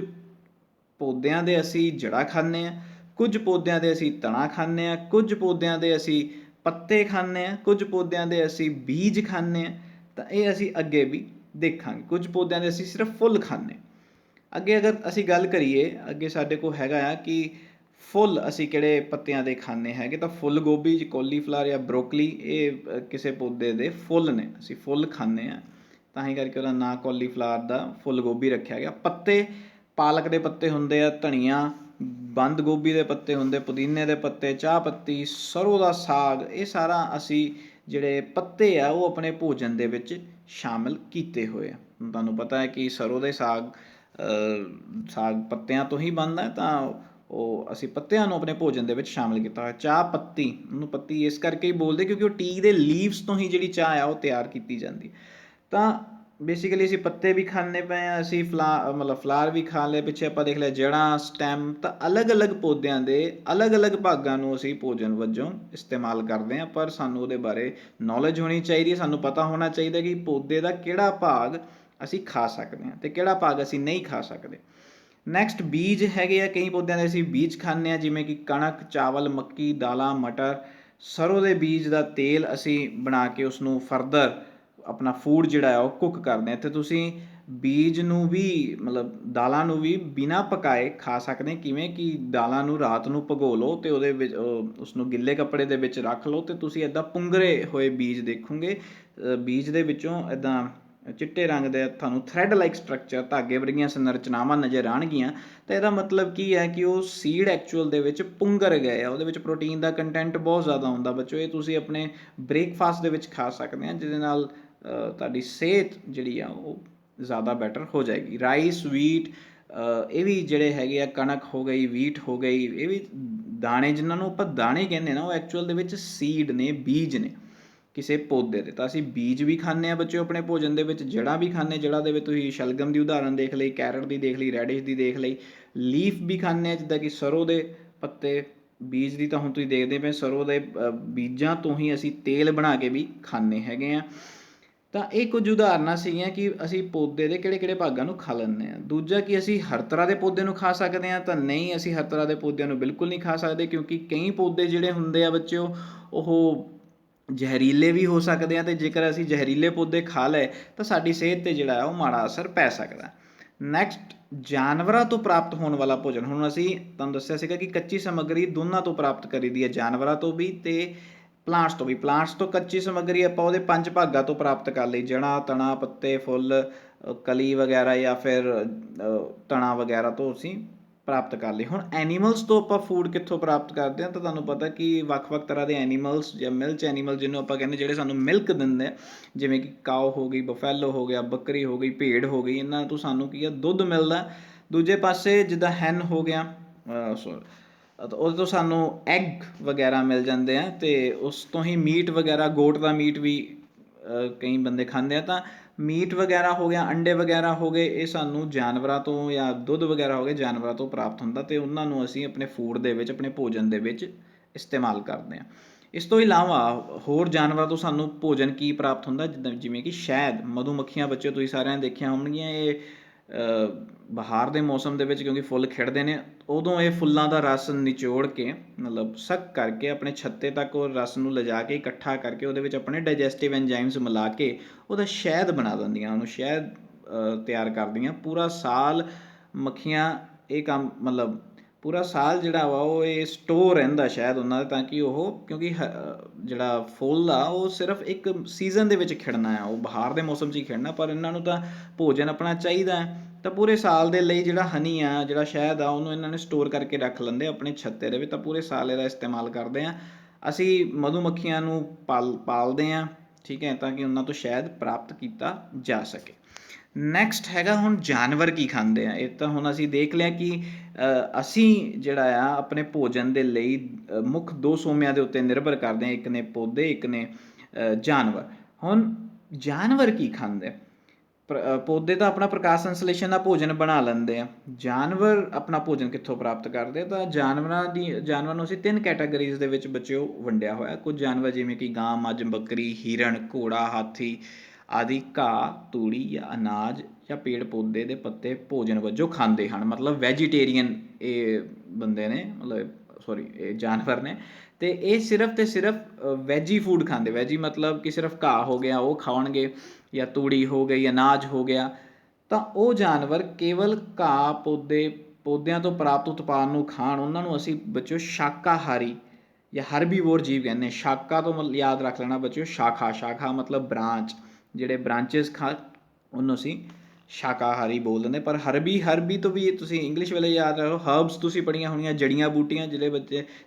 ਪੌਦਿਆਂ ਦੇ ਅਸੀਂ ਜੜ੍ਹਾਂ ਖਾਂਦੇ ਹਾਂ, ਕੁਝ ਪੌਦਿਆਂ ਦੇ ਅਸੀਂ ਤਣਾ ਖਾਂਦੇ ਹਾਂ, ਕੁਝ ਪੌਦਿਆਂ ਦੇ ਅਸੀਂ ਪੱਤੇ ਖਾਂਦੇ ਹਾਂ, ਕੁਝ ਪੌਦਿਆਂ ਦੇ ਅਸੀਂ ਬੀਜ ਖਾਂਦੇ ਹਾਂ। ਤਾਂ ਇਹ ਅਸੀਂ ਅੱਗੇ ਵੀ ਦੇਖਾਂਗੇ। ਕੁਝ ਪੌਦਿਆਂ ਦੇ ਅਸੀਂ ਸਿਰਫ ਫੁੱਲ ਖਾਂਦੇ। ਅੱਗੇ ਅਗਰ ਅਸੀਂ ਗੱਲ ਕਰੀਏ, ਅੱਗੇ ਸਾਡੇ ਕੋਲ ਹੈਗਾ ਆ ਕਿ ਫੁੱਲ ਅਸੀਂ ਕਿਹੜੇ ਪੱਤਿਆਂ ਦੇ ਖਾਂਦੇ ਹੈਗੇ, ਤਾਂ ਫੁੱਲ ਗੋਭੀ, ਕੌਲੀਫਲਾਵਰ ਜਾਂ ਬਰੋਕਲੀ, ਇਹ ਕਿਸੇ ਪੌਦੇ ਦੇ ਫੁੱਲ ਨੇ, ਅਸੀਂ ਫੁੱਲ ਖਾਂਦੇ ਹਾਂ, ਤਾਂ ਹੀ ਕਰਕੇ ਉਹਦਾ ਨਾਂ ਕੌਲੀਫਲਾਵਰ ਦਾ ਫੁੱਲ ਗੋਭੀ ਰੱਖਿਆ ਗਿਆ। ਪੱਤੇ ਪਾਲਕ ਦੇ ਪੱਤੇ ਹੁੰਦੇ ਆ, ਧਨੀਆ, ਬੰਦ ਗੋਭੀ ਦੇ ਪੱਤੇ ਹੁੰਦੇ, ਪੁਦੀਨੇ ਦੇ ਪੱਤੇ, ਚਾਹ ਪੱਤੀ, ਸਰੋਂ ਦਾ ਸਾਗ, ਇਹ ਸਾਰਾ ਅਸੀਂ ਜਿਹੜੇ ਪੱਤੇ ਆ ਉਹ ਆਪਣੇ ਭੋਜਨ ਦੇ ਵਿੱਚ ਸ਼ਾਮਿਲ ਕੀਤੇ ਹੋਏ ਆ। ਤੁਹਾਨੂੰ ਪਤਾ ਹੈ ਕਿ ਸਰੋਂ ਦੇ ਸਾਗ ਪੱਤਿਆਂ ਤੋਂ ਹੀ ਬਣਦਾ, ਤਾਂ ਉਹ ਅਸੀਂ ਪੱਤਿਆਂ ਨੂੰ ਆਪਣੇ ਭੋਜਨ ਦੇ ਵਿੱਚ ਸ਼ਾਮਿਲ ਕੀਤਾ ਹੋਇਆ। ਚਾਹ ਪੱਤੀ, ਉਹਨੂੰ ਪੱਤੀ ਇਸ ਕਰਕੇ ਹੀ ਬੋਲਦੇ ਕਿਉਂਕਿ ਉਹ ਟੀ ਦੇ ਲੀਵਸ ਤੋਂ ਹੀ ਜਿਹੜੀ ਚਾਹ ਆ ਉਹ ਤਿਆਰ ਕੀਤੀ ਜਾਂਦੀ। ਤਾਂ ਬੇਸਿਕਲੀ ਅਸੀਂ ਪੱਤੇ ਵੀ ਖਾਂਦੇ ਪਏ ਹਾਂ, ਅਸੀਂ ਫਲਾਰ ਵੀ ਖਾ ਲਏ, ਪਿੱਛੇ ਆਪਾਂ ਦੇਖ ਲਿਆ ਜੜ੍ਹਾਂ, ਸਟੈਮ। ਤਾਂ ਅਲੱਗ-ਅਲੱਗ ਪੌਦਿਆਂ ਦੇ ਅਲੱਗ-ਅਲੱਗ ਭਾਗਾਂ ਨੂੰ ਅਸੀਂ ਭੋਜਨ ਵਜੋਂ ਇਸਤੇਮਾਲ ਕਰਦੇ ਹਾਂ, ਪਰ ਸਾਨੂੰ ਉਹਦੇ ਬਾਰੇ ਨੌਲੇਜ ਹੋਣੀ ਚਾਹੀਦੀ ਹੈ। ਸਾਨੂੰ ਪਤਾ ਹੋਣਾ ਚਾਹੀਦਾ ਕਿ ਪੌਦੇ ਦਾ ਕਿਹੜਾ ਭਾਗ ਅਸੀਂ ਖਾ ਸਕਦੇ ਹਾਂ ਅਤੇ ਕਿਹੜਾ ਭਾਗ ਅਸੀਂ ਨਹੀਂ ਖਾ ਸਕਦੇ। ਨੈਕਸਟ ਬੀਜ ਹੈਗੇ ਆ, ਕਈ ਪੌਦਿਆਂ ਦੇ ਅਸੀਂ ਬੀਜ ਖਾਂਦੇ ਹਾਂ, ਜਿਵੇਂ ਕਿ ਕਣਕ, ਚਾਵਲ, ਮੱਕੀ, ਦਾਲਾਂ, ਮਟਰ। ਸਰੋਂ ਦੇ ਬੀਜ ਦਾ ਤੇਲ ਅਸੀਂ ਬਣਾ ਕੇ ਉਸਨੂੰ ਫਰਦਰ ਆਪਣਾ ਫੂਡ ਜਿਹੜਾ ਆ ਉਹ ਕੁੱਕ ਕਰਦੇ ਹਾਂ। ਇੱਥੇ ਤੁਸੀਂ ਬੀਜ ਨੂੰ ਵੀ ਮਤਲਬ ਦਾਲਾਂ ਨੂੰ ਵੀ ਬਿਨਾਂ ਪਕਾਏ ਖਾ ਸਕਦੇ। ਕਿਵੇਂ ਕਿ ਦਾਲਾਂ ਨੂੰ ਰਾਤ ਨੂੰ ਭਗੋ ਲਓ ਅਤੇ ਉਹਦੇ ਵਿੱਚ ਉਸਨੂੰ ਗਿੱਲੇ ਕੱਪੜੇ ਦੇ ਵਿੱਚ ਰੱਖ ਲਓ ਅਤੇ ਤੁਸੀਂ ਇੱਦਾਂ ਪੁੰਗਰੇ ਹੋਏ ਬੀਜ ਦੇਖੋਗੇ। ਬੀਜ ਦੇ ਵਿੱਚੋਂ ਇੱਦਾਂ ਚਿੱਟੇ ਰੰਗ ਦੇ ਤੁਹਾਨੂੰ ਥਰੈਡ ਲਾਈਕ ਸਟਰਕਚਰ, ਧਾਗੇ ਵਰਗੀਆਂ ਸੰਰਚਨਾਵਾਂ ਨਜ਼ਰ ਆਉਣਗੀਆਂ। ਤਾਂ ਇਹਦਾ ਮਤਲਬ ਕੀ ਹੈ ਕਿ ਉਹ ਸੀਡ ਐਕਚੁਅਲ ਦੇ ਵਿੱਚ ਪੁੰਗਰ ਗਏ ਆ, ਉਹਦੇ ਵਿੱਚ ਪ੍ਰੋਟੀਨ ਦਾ ਕੰਟੈਂਟ ਬਹੁਤ ਜ਼ਿਆਦਾ ਹੁੰਦਾ ਬੱਚੋ। ਇਹ ਤੁਸੀਂ ਆਪਣੇ ਬ੍ਰੇਕਫਾਸਟ ਦੇ ਵਿੱਚ ਖਾ ਸਕਦੇ ਆ, ਜਿਹਦੇ ਨਾਲ ਤੁਹਾਡੀ ਸਿਹਤ ਜਿਹੜੀ ਆ ਉਹ ਜ਼ਿਆਦਾ ਬੈਟਰ ਹੋ ਜਾਏਗੀ। ਰਾਈਸ, ਵੀਟ, ਇਹ ਵੀ ਜਿਹੜੇ ਹੈਗੇ ਆ, ਕਣਕ ਹੋ ਗਈ, ਵੀਟ ਹੋ ਗਈ, ਇਹ ਵੀ ਦਾਣੇ, ਜਿਨ੍ਹਾਂ ਨੂੰ ਆਪਾਂ ਦਾਣੇ ਕਹਿੰਦੇ ਨਾ, ਉਹ ਐਕਚੁਅਲ ਦੇ ਵਿੱਚ ਸੀਡ ਨੇ, ਬੀਜ ਨੇ ਕਿਸੇ ਪੌਦੇ ਦੇ। ਤਾਂ ਅਸੀਂ ਬੀਜ ਵੀ ਖਾਂਦੇ ਹਾਂ ਬੱਚਿਓ ਆਪਣੇ ਭੋਜਨ ਦੇ ਵਿੱਚ, ਜੜ੍ਹਾਂ ਵੀ ਖਾਂਦੇ। ਜੜ੍ਹਾਂ ਦੇ ਵਿੱਚ ਤੁਸੀਂ ਸ਼ਲਗਮ ਦੀ ਉਦਾਹਰਨ ਦੇਖ ਲਈ, ਕੈਰਟ ਦੀ ਦੇਖ ਲਈ, ਰੈਡਿਸ਼ ਦੀ ਦੇਖ ਲਈ। ਲੀਫ ਵੀ ਖਾਂਦੇ ਹਾਂ, ਜਿੱਦਾਂ ਕਿ ਸਰੋਂ ਦੇ ਪੱਤੇ। ਬੀਜ ਦੀ ਤਾਂ ਹੁਣ ਤੁਸੀਂ ਦੇਖਦੇ ਪਏ, ਸਰੋਂ ਦੇ ਬੀਜਾਂ ਤੋਂ ਹੀ ਅਸੀਂ ਤੇਲ ਬਣਾ ਕੇ ਵੀ ਖਾਂਦੇ ਹੈਗੇ ਹਾਂ। ਤਾਂ ਇਹ ਕੁਝ ਉਦਾਹਰਨਾਂ ਸੀਗੀਆਂ ਕਿ ਅਸੀਂ ਪੌਦੇ ਦੇ ਕਿਹੜੇ-ਕਿਹੜੇ ਭਾਗਾਂ ਨੂੰ ਖਾ ਲੈਂਦੇ ਹਾਂ। ਦੂਜਾ ਕਿ ਅਸੀਂ ਹਰ ਤਰ੍ਹਾਂ ਦੇ ਪੌਦੇ ਨੂੰ ਖਾ ਸਕਦੇ ਹਾਂ, ਤਾਂ ਨਹੀਂ, ਅਸੀਂ ਹਰ ਤਰ੍ਹਾਂ ਦੇ ਪੌਦਿਆਂ ਨੂੰ ਬਿਲਕੁਲ ਨਹੀਂ ਖਾ ਸਕਦੇ, ਕਿਉਂਕਿ ਕਈ ਪੌਦੇ ਜਿਹੜੇ ਹੁੰਦੇ ਆ ਬੱਚਿਓ ਉਹ ਜ਼ਹਿਰੀਲੇ ਵੀ ਹੋ ਸਕਦੇ ਆ, ਅਤੇ ਜੇਕਰ ਅਸੀਂ ਜ਼ਹਿਰੀਲੇ ਪੌਦੇ ਖਾ ਲਏ ਤਾਂ ਸਾਡੀ ਸਿਹਤ 'ਤੇ ਜਿਹੜਾ ਹੈ ਉਹ ਮਾੜਾ ਅਸਰ ਪੈ ਸਕਦਾ। ਨੈਕਸਟ, ਜਾਨਵਰਾਂ ਤੋਂ ਪ੍ਰਾਪਤ ਹੋਣ ਵਾਲਾ ਭੋਜਨ। ਹੁਣ ਅਸੀਂ ਤੁਹਾਨੂੰ ਦੱਸਿਆ ਸੀਗਾ ਕਿ ਕੱਚੀ ਸਮੱਗਰੀ ਦੋਨਾਂ ਤੋਂ ਪ੍ਰਾਪਤ ਕਰੀਦੀ ਹੈ, ਜਾਨਵਰਾਂ ਤੋਂ ਵੀ ਅਤੇ ਪਲਾਂਟਸ ਤੋਂ ਵੀ। ਪਲਾਂਟਸ ਤੋਂ ਕੱਚੀ ਸਮੱਗਰੀ ਆਪਾਂ ਉਹਦੇ 5 ਭਾਗਾਂ ਤੋਂ ਪ੍ਰਾਪਤ ਕਰ ਲਈ, ਜੜ੍ਹਾਂ, ਤਣਾ, ਪੱਤੇ, ਫੁੱਲ, ਕਲੀ ਵਗੈਰਾ, ਜਾਂ ਫਿਰ ਤਣਾ ਵਗੈਰਾ ਤੋਂ ਅਸੀਂ ਪ੍ਰਾਪਤ ਕਰ ਲਈ। ਹੁਣ ਐਨੀਮਲਸ ਤੋਂ ਆਪਾਂ ਫੂਡ ਕਿੱਥੋਂ ਪ੍ਰਾਪਤ ਕਰਦੇ ਹਾਂ, ਤਾਂ ਤੁਹਾਨੂੰ ਪਤਾ ਕਿ ਵੱਖ-ਵੱਖ ਤਰ੍ਹਾਂ ਦੇ ਐਨੀਮਲਸ ਜਾਂ ਮਿਲਚ ਐਨੀਮਲ ਜਿਹਨੂੰ ਆਪਾਂ ਕਹਿੰਦੇ, ਜਿਹੜੇ ਸਾਨੂੰ ਮਿਲਕ ਦਿੰਦੇ ਆ, ਜਿਵੇਂ ਕਿ ਕਾਓ ਹੋ ਗਈ, ਬਫੈਲੋ ਹੋ ਗਿਆ, ਬੱਕਰੀ ਹੋ ਗਈ, ਭੇਡ ਹੋ ਗਈ, ਇਹਨਾਂ ਤੋਂ ਸਾਨੂੰ ਕੀ ਆ, ਦੁੱਧ ਮਿਲਦਾ। ਦੂਜੇ ਪਾਸੇ ਜਿੱਦਾਂ ਹੈਨ ਹੋ ਗਿਆ, ਉਹਦੇ ਤੋਂ ਸਾਨੂੰ ਐਗ ਵਗੈਰਾ ਮਿਲ ਜਾਂਦੇ ਆ, ਅਤੇ ਉਸ ਤੋਂ ਹੀ ਮੀਟ ਵਗੈਰਾ, ਗੋਟ ਦਾ ਮੀਟ ਵੀ ਕਈ ਬੰਦੇ ਖਾਂਦੇ ਆ। ਤਾਂ ਮੀਟ ਵਗੈਰਾ ਹੋ ਗਿਆ, ਅੰਡੇ ਵਗੈਰਾ ਹੋ ਗਏ, ਇਹ ਸਾਨੂੰ ਜਾਨਵਰਾਂ ਤੋਂ, ਜਾਂ ਦੁੱਧ ਵਗੈਰਾ ਹੋ ਗਏ, ਜਾਨਵਰਾਂ ਤੋਂ ਪ੍ਰਾਪਤ ਹੁੰਦਾ, ਅਤੇ ਉਹਨਾਂ ਨੂੰ ਅਸੀਂ ਆਪਣੇ ਫੂਡ ਦੇ ਵਿੱਚ, ਆਪਣੇ ਭੋਜਨ ਦੇ ਵਿੱਚ ਇਸਤੇਮਾਲ ਕਰਦੇ ਹਾਂ। ਇਸ ਤੋਂ ਇਲਾਵਾ ਹੋਰ ਜਾਨਵਰਾਂ ਤੋਂ ਸਾਨੂੰ ਭੋਜਨ ਕੀ ਪ੍ਰਾਪਤ ਹੁੰਦਾ, ਜਿਵੇਂ ਕਿ ਸ਼ਹਿਦ, ਮਧੂ ਮੱਖੀਆਂ। ਬੱਚੇ ਤੁਸੀਂ ਸਾਰਿਆਂ ਨੇ ਦੇਖੀਆਂ ਹੋਣਗੀਆਂ, ਇਹ ਬਹਾਰ ਦੇ ਮੌਸਮ ਦੇ ਵਿੱਚ, ਕਿਉਂਕਿ ਫੁੱਲ ਖਿੜਦੇ ਨੇ, ਉਦੋਂ ਇਹ ਫੁੱਲਾਂ ਦਾ ਰਸ ਨਿਚੋੜ ਕੇ, ਮਤਲਬ ਸਕ ਕਰਕੇ, ਆਪਣੇ ਛੱਤੇ ਤੱਕ ਉਹ ਰਸ ਨੂੰ ਲਿਜਾ ਕੇ ਇਕੱਠਾ ਕਰਕੇ, ਉਹਦੇ ਵਿੱਚ ਆਪਣੇ ਡਾਈਜੈਸਟਿਵ ਐਨਜ਼ਾਈਮਸ ਮਿਲਾ ਕੇ ਉਹਦਾ ਸ਼ਹਿਦ ਬਣਾ ਦਿੰਦੀਆਂ, ਉਹਨੂੰ ਸ਼ਹਿਦ ਤਿਆਰ ਕਰਦੀਆਂ। ਪੂਰਾ ਸਾਲ ਮੱਖੀਆਂ ਇਹ ਕੰਮ, ਮਤਲਬ ਪੂਰਾ ਸਾਲ ਜਿਹੜਾ ਵਾ ਉਹ ਇਹ ਸਟੋਰ ਰਹਿੰਦਾ ਸ਼ਹਿਦ ਉਹਨਾਂ ਦਾ, ਤਾਂ ਕਿ ਉਹ, ਕਿਉਂਕਿ ਜਿਹੜਾ ਫੁੱਲ ਆ ਉਹ ਸਿਰਫ ਇੱਕ ਸੀਜ਼ਨ ਦੇ ਵਿੱਚ ਖਿੜਨਾ ਆ, ਉਹ ਬਹਾਰ ਦੇ ਮੌਸਮ 'ਚ ਹੀ ਖਿੜਨਾ, ਪਰ ਇਹਨਾਂ ਨੂੰ ਤਾਂ ਭੋਜਨ ਆਪਣਾ ਚਾਹੀਦਾ ਹੈ। ਤਾਂ ਪੂਰੇ ਸਾਲ ਦੇ ਲਈ ਜਿਹੜਾ ਹਨੀ ਆ, ਜਿਹੜਾ ਸ਼ਹਿਦ ਆ, ਉਹਨੂੰ ਇਹਨਾਂ ਨੇ ਸਟੋਰ ਕਰਕੇ ਰੱਖ ਲੈਂਦੇ ਆਪਣੇ ਛੱਤੇ ਦੇ ਵਿੱਚ, ਤਾਂ ਪੂਰੇ ਸਾਲ ਇਹਦਾ ਇਸਤੇਮਾਲ ਕਰਦੇ ਹਾਂ। ਅਸੀਂ ਮਧੂ ਮੱਖੀਆਂ ਨੂੰ ਪਾਲਦੇ ਹਾਂ, ਠੀਕ ਹੈ, ਤਾਂ ਕਿ ਉਹਨਾਂ ਤੋਂ ਸ਼ਹਿਦ ਪ੍ਰਾਪਤ ਕੀਤਾ ਜਾ ਸਕੇ। ਨੈਕਸਟ ਹੈਗਾ ਹੁਣ ਜਾਨਵਰ ਕੀ ਖਾਂਦੇ ਆ। ਇਹ ਤਾਂ ਹੁਣ ਅਸੀਂ ਦੇਖ ਲਿਆ ਕਿ ਅਸੀਂ ਜਿਹੜਾ ਆ ਆਪਣੇ ਭੋਜਨ ਦੇ ਲਈ ਮੁੱਖ 2 ਸੋਮਿਆਂ ਦੇ ਉੱਤੇ ਨਿਰਭਰ ਕਰਦੇ ਹਾਂ, ਇੱਕ ਨੇ ਪੌਦੇ, ਇੱਕ ਨੇ ਜਾਨਵਰ। ਹੁਣ ਜਾਨਵਰ ਕੀ ਖਾਂਦੇ? ਪੌਦੇ ਤਾਂ ਆਪਣਾ ਪ੍ਰਕਾਸ਼ ਸੰਸਲੇਸ਼ਨ ਦਾ ਭੋਜਨ ਬਣਾ ਲੈਂਦੇ ਆ। ਜਾਨਵਰ ਆਪਣਾ ਭੋਜਨ ਕਿੱਥੋਂ ਪ੍ਰਾਪਤ ਕਰਦੇ? ਤਾਂ ਜਾਨਵਰਾਂ ਨੂੰ ਅਸੀਂ 3 ਕੈਟਾਗਰੀਜ਼ ਦੇ ਵਿੱਚ ਬੱਚਿਓ ਵੰਡਿਆ ਹੋਇਆ। ਕੁਝ ਜਾਨਵਰ ਜਿਵੇਂ ਕਿ ਗਾਂ, ਮੱਝ, ਬੱਕਰੀ, ਹਿਰਨ, ਘੋੜਾ, ਹਾਥੀ ਆਦਿ ਘਾਹ, ਤੂੜੀ ਜਾਂ ਅਨਾਜ ਜਾਂ ਪੇੜ ਪੌਦੇ ਦੇ ਪੱਤੇ ਭੋਜਨ ਵਜੋਂ ਖਾਂਦੇ ਹਨ। ਮਤਲਬ ਵੈਜੀਟੇਰੀਅਨ ਇਹ ਬੰਦੇ ਨੇ, ਮਤਲਬ ਸੌਰੀ ਇਹ ਜਾਨਵਰ ਨੇ, ਅਤੇ ਇਹ ਸਿਰਫ ਅਤੇ ਸਿਰਫ ਵੈਜੀ ਫੂਡ ਖਾਂਦੇ। ਵੈਜੀ ਮਤਲਬ ਕਿ ਸਿਰਫ ਘਾਹ ਹੋ ਗਿਆ ਉਹ ਖਾਣਗੇ, ਜਾਂ ਤੂੜੀ ਹੋ ਗਈ, ਅਨਾਜ ਹੋ ਗਿਆ। ਤਾਂ ਉਹ ਜਾਨਵਰ ਕੇਵਲ ਘਾਹ, ਪੌਦਿਆਂ ਤੋਂ ਪ੍ਰਾਪਤ ਉਤਪਾਦ ਨੂੰ ਖਾਣ, ਉਹਨਾਂ ਨੂੰ ਅਸੀਂ ਬੱਚਿਓ ਸ਼ਾਕਾਹਾਰੀ ਜਾਂ ਹਰਬੀਵੋਰ ਜੀਵ ਕਹਿੰਦੇ। ਸ਼ਾਕਾ ਤੋਂ ਮਤਲਬ ਯਾਦ ਰੱਖ ਲੈਣਾ ਬੱਚਿਓ, ਸ਼ਾਖਾ ਮਤਲਬ ਬ੍ਰਾਂਚ, ਜਿਹੜੇ ਬ੍ਰਾਂਚਿਸ ਉਹਨੂੰ ਅਸੀਂ ਸ਼ਾਕਾਹਾਰੀ ਬੋਲ ਦਿੰਦੇ। ਪਰ ਹਰਬੀ ਤੋਂ ਵੀ ਤੁਸੀਂ ਇੰਗਲਿਸ਼ ਵੇਲੇ ਯਾਦ ਰੱਖੋ, ਹਰਬਸ ਤੁਸੀਂ ਪੜ੍ਹੀਆਂ ਹੋਣੀਆਂ, ਜੜੀਆਂ ਬੂਟੀਆਂ।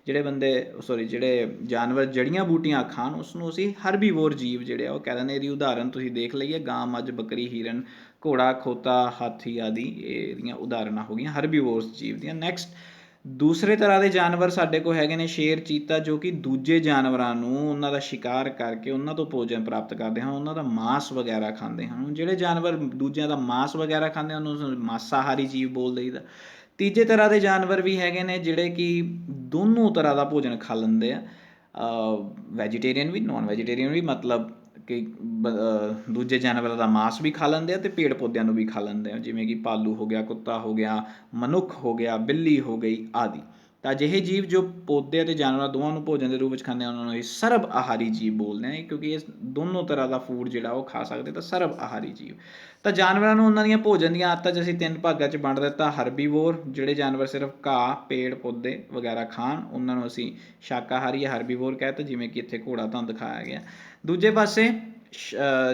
ਜਿਹੜੇ ਜਾਨਵਰ ਜੜੀਆਂ ਬੂਟੀਆਂ ਖਾਣ, ਉਸਨੂੰ ਅਸੀਂ ਹਰਬੀਵੋਰ ਜੀਵ ਜਿਹੜੇ ਆ ਉਹ ਕਹਿ ਦਿੰਦੇ। ਇਹਦੀ ਉਦਾਹਰਨ ਤੁਸੀਂ ਦੇਖ ਲਈਏ, ਗਾਂ, ਮੱਝ, ਬੱਕਰੀ, ਹਿਰਨ, ਘੋੜਾ, ਖੋਤਾ, ਹਾਥੀ ਆਦਿ ਇਹਦੀਆਂ ਉਦਾਹਰਨਾਂ ਹੋ ਗਈਆਂ ਹਰਬੀਵੋਰਸ ਜੀਵ ਦੀਆਂ। ਨੈਕਸਟ, ਦੂਸਰੇ ਤਰ੍ਹਾਂ ਦੇ ਜਾਨਵਰ ਸਾਡੇ ਕੋਲ ਹੈਗੇ ਨੇ ਸ਼ੇਰ, ਚੀਤਾ, ਜੋ ਕਿ ਦੂਜੇ ਜਾਨਵਰਾਂ ਨੂੰ, ਉਹਨਾਂ ਦਾ ਸ਼ਿਕਾਰ ਕਰਕੇ ਉਹਨਾਂ ਤੋਂ ਭੋਜਨ ਪ੍ਰਾਪਤ ਕਰਦੇ ਹਨ, ਉਹਨਾਂ ਦਾ ਮਾਂਸ ਵਗੈਰਾ ਖਾਂਦੇ ਹਨ। ਜਿਹੜੇ ਜਾਨਵਰ ਦੂਜਿਆਂ ਦਾ ਮਾਂਸ ਵਗੈਰਾ ਖਾਂਦੇ ਹਨ, ਉਹਨੂੰ ਮਾਸਾਹਾਰੀ ਜੀਵ ਬੋਲ ਦਈਦਾ। ਤੀਜੇ ਤਰ੍ਹਾਂ ਦੇ ਜਾਨਵਰ ਵੀ ਹੈਗੇ ਨੇ ਜਿਹੜੇ ਕਿ ਦੋਨੋਂ ਤਰ੍ਹਾਂ ਦਾ ਭੋਜਨ ਖਾ ਲੈਂਦੇ ਆ, ਵੈਜੀਟੇਰੀਅਨ ਵੀ, ਨੋਨ ਵੈਜੀਟੇਰੀਅਨ ਵੀ, ਮਤਲਬ ਕਿ ਦੂਜੇ ਜਾਨਵਰਾਂ ਦਾ ਮਾਂਸ ਵੀ ਖਾ ਲੈਂਦੇ ਆ ਅਤੇ ਪੇੜ ਪੌਦਿਆਂ ਨੂੰ ਵੀ ਖਾ ਲੈਂਦੇ ਆ, ਜਿਵੇਂ ਕਿ ਭਾਲੂ ਹੋ ਗਿਆ, ਕੁੱਤਾ ਹੋ ਗਿਆ, ਮਨੁੱਖ ਹੋ ਗਿਆ, ਬਿੱਲੀ ਹੋ ਗਈ ਆਦਿ। ਤਾਂ ਅਜਿਹੇ ਜੀਵ ਜੋ ਪੌਦੇ ਅਤੇ ਜਾਨਵਰਾਂ ਦੋਵਾਂ ਨੂੰ ਭੋਜਨ ਦੇ ਰੂਪ ਵਿੱਚ ਖਾਂਦੇ ਆ, ਉਹਨਾਂ ਨੂੰ ਅਸੀਂ ਸਰਬ ਆਹਾਰੀ ਜੀਵ ਬੋਲਦੇ ਹਾਂ, ਕਿਉਂਕਿ ਇਹ ਦੋਨੋਂ ਤਰ੍ਹਾਂ ਦਾ ਫੂਡ ਜਿਹੜਾ ਉਹ ਖਾ ਸਕਦੇ। ਤਾਂ ਸਰਬ ਆਹਾਰੀ ਜੀਵ। ਤਾਂ ਜਾਨਵਰਾਂ ਨੂੰ ਉਹਨਾਂ ਦੀਆਂ ਭੋਜਨ ਦੀਆਂ ਆਦਤਾਂ 'ਚ ਅਸੀਂ 3 ਭਾਗਾਂ 'ਚ ਵੰਡ ਦਿੱਤਾ। ਹਰਬੀਵੋਰ, ਜਿਹੜੇ ਜਾਨਵਰ ਸਿਰਫ ਘਾਹ, ਪੇੜ ਪੌਦੇ ਵਗੈਰਾ ਖਾਣ, ਉਹਨਾਂ ਨੂੰ ਅਸੀਂ ਸ਼ਾਕਾਹਾਰੀ ਜਾਂ ਹਰਬੀਵੋਰ ਕਹਿ ਦਿੱਤਾ, ਜਿਵੇਂ ਕਿ ਇੱਥੇ ਘੋੜਾ ਤੁਹਾਨੂੰ ਦਿਖਾਇਆ ਗਿਆ। ਦੂਜੇ ਪਾਸੇ